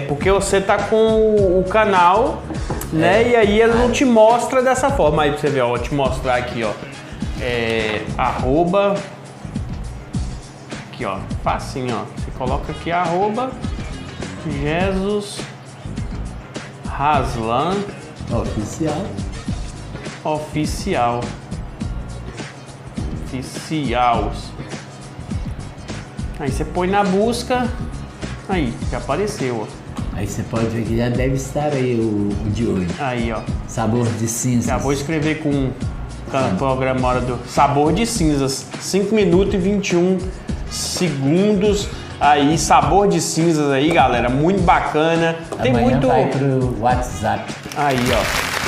S1: Porque você tá com o canal, né? E aí ele não te mostra dessa forma. Aí pra você ver, ó, vou te mostrar aqui, ó. Arroba. Aqui, ó, facinho, ó. Você coloca aqui Jesus Haslan Oficial. Aí você põe na busca, aí já apareceu, ó.
S2: Aí você pode ver que já deve estar aí o de hoje.
S1: Aí, ó.
S2: Sabor de cinzas.
S1: Já vou escrever com o programa Hora do Sabor de Cinzas. 5 minutos e 21 segundos. Aí, Sabor de Cinzas aí, galera. Muito bacana. Tem
S2: Amanhã
S1: muito.
S2: vai pro WhatsApp.
S1: Aí, ó.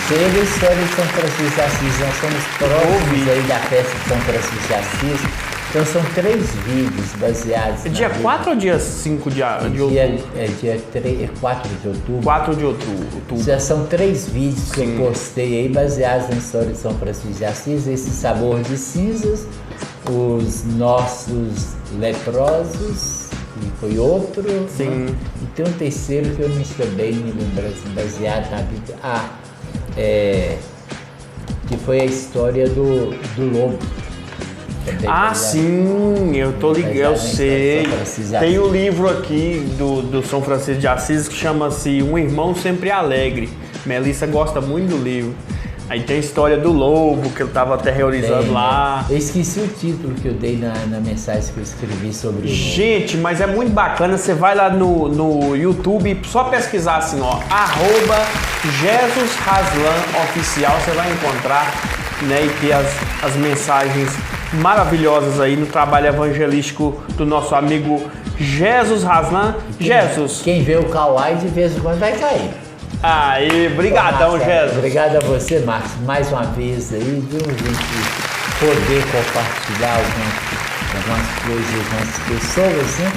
S2: Chega a história de São Francisco de Assis. Nós somos próximos aí da festa de São Francisco de Assis. Então são 3 vídeos baseados.
S1: É dia 4 ou dia 5 de outubro?
S2: É dia 4 de outubro.
S1: 4 de outubro.
S2: Já são 3 vídeos que eu postei aí baseados na história de São Francisco de Assis. Esse Sabor de Cinzas, os nossos leprosos, e foi outro.
S1: Sim.
S2: Né? E tem um terceiro que eu não estou bem me lembrando, baseado na Bíblia. Que foi a história do lobo.
S1: Sim, eu tô ligado, eu sei. Tem um livro aqui do São Francisco de Assis que chama-se Um Irmão Sempre Alegre. Melissa gosta muito do livro. Aí tem a história do lobo, que eu tava aterrorizando lá.
S2: Eu esqueci o título que eu dei na mensagem que eu escrevi sobre o lobo.
S1: Gente, mas é muito bacana, você vai lá no YouTube, só pesquisar assim, ó, Jesus Haslan Oficial, você vai encontrar, né, e ter as mensagens maravilhosas aí no trabalho evangelístico do nosso amigo Jesus Haslan. Jesus.
S2: Quem vê o Kauai de vez em quando vai cair.
S1: Aí, brigadão, Jesus.
S2: Obrigado a você, Marcos, mais uma vez aí, viu? A gente poder compartilhar algumas coisas com as pessoas, né?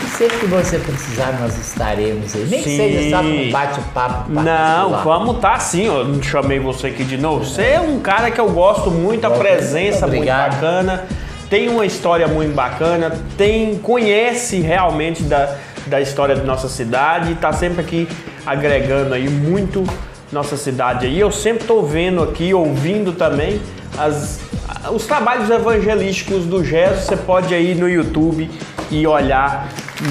S2: E sempre que você precisar, nós estaremos aí. Nem que seja só um bate-papo.
S1: Não, vamos tá sim. Eu não chamei você aqui de novo. Você é um cara que eu gosto muito, a presença muito bacana. Tem uma história muito bacana. Conhece realmente da história da nossa cidade. Tá sempre aqui agregando aí muito nossa cidade. E eu sempre tô vendo aqui, ouvindo também os trabalhos evangelísticos do Jesus. Você pode ir no YouTube e olhar.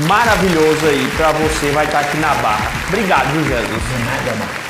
S1: Maravilhoso aí pra você, vai estar aqui na Barra. Obrigado, viu, Jesus?
S2: De nada, Marcos.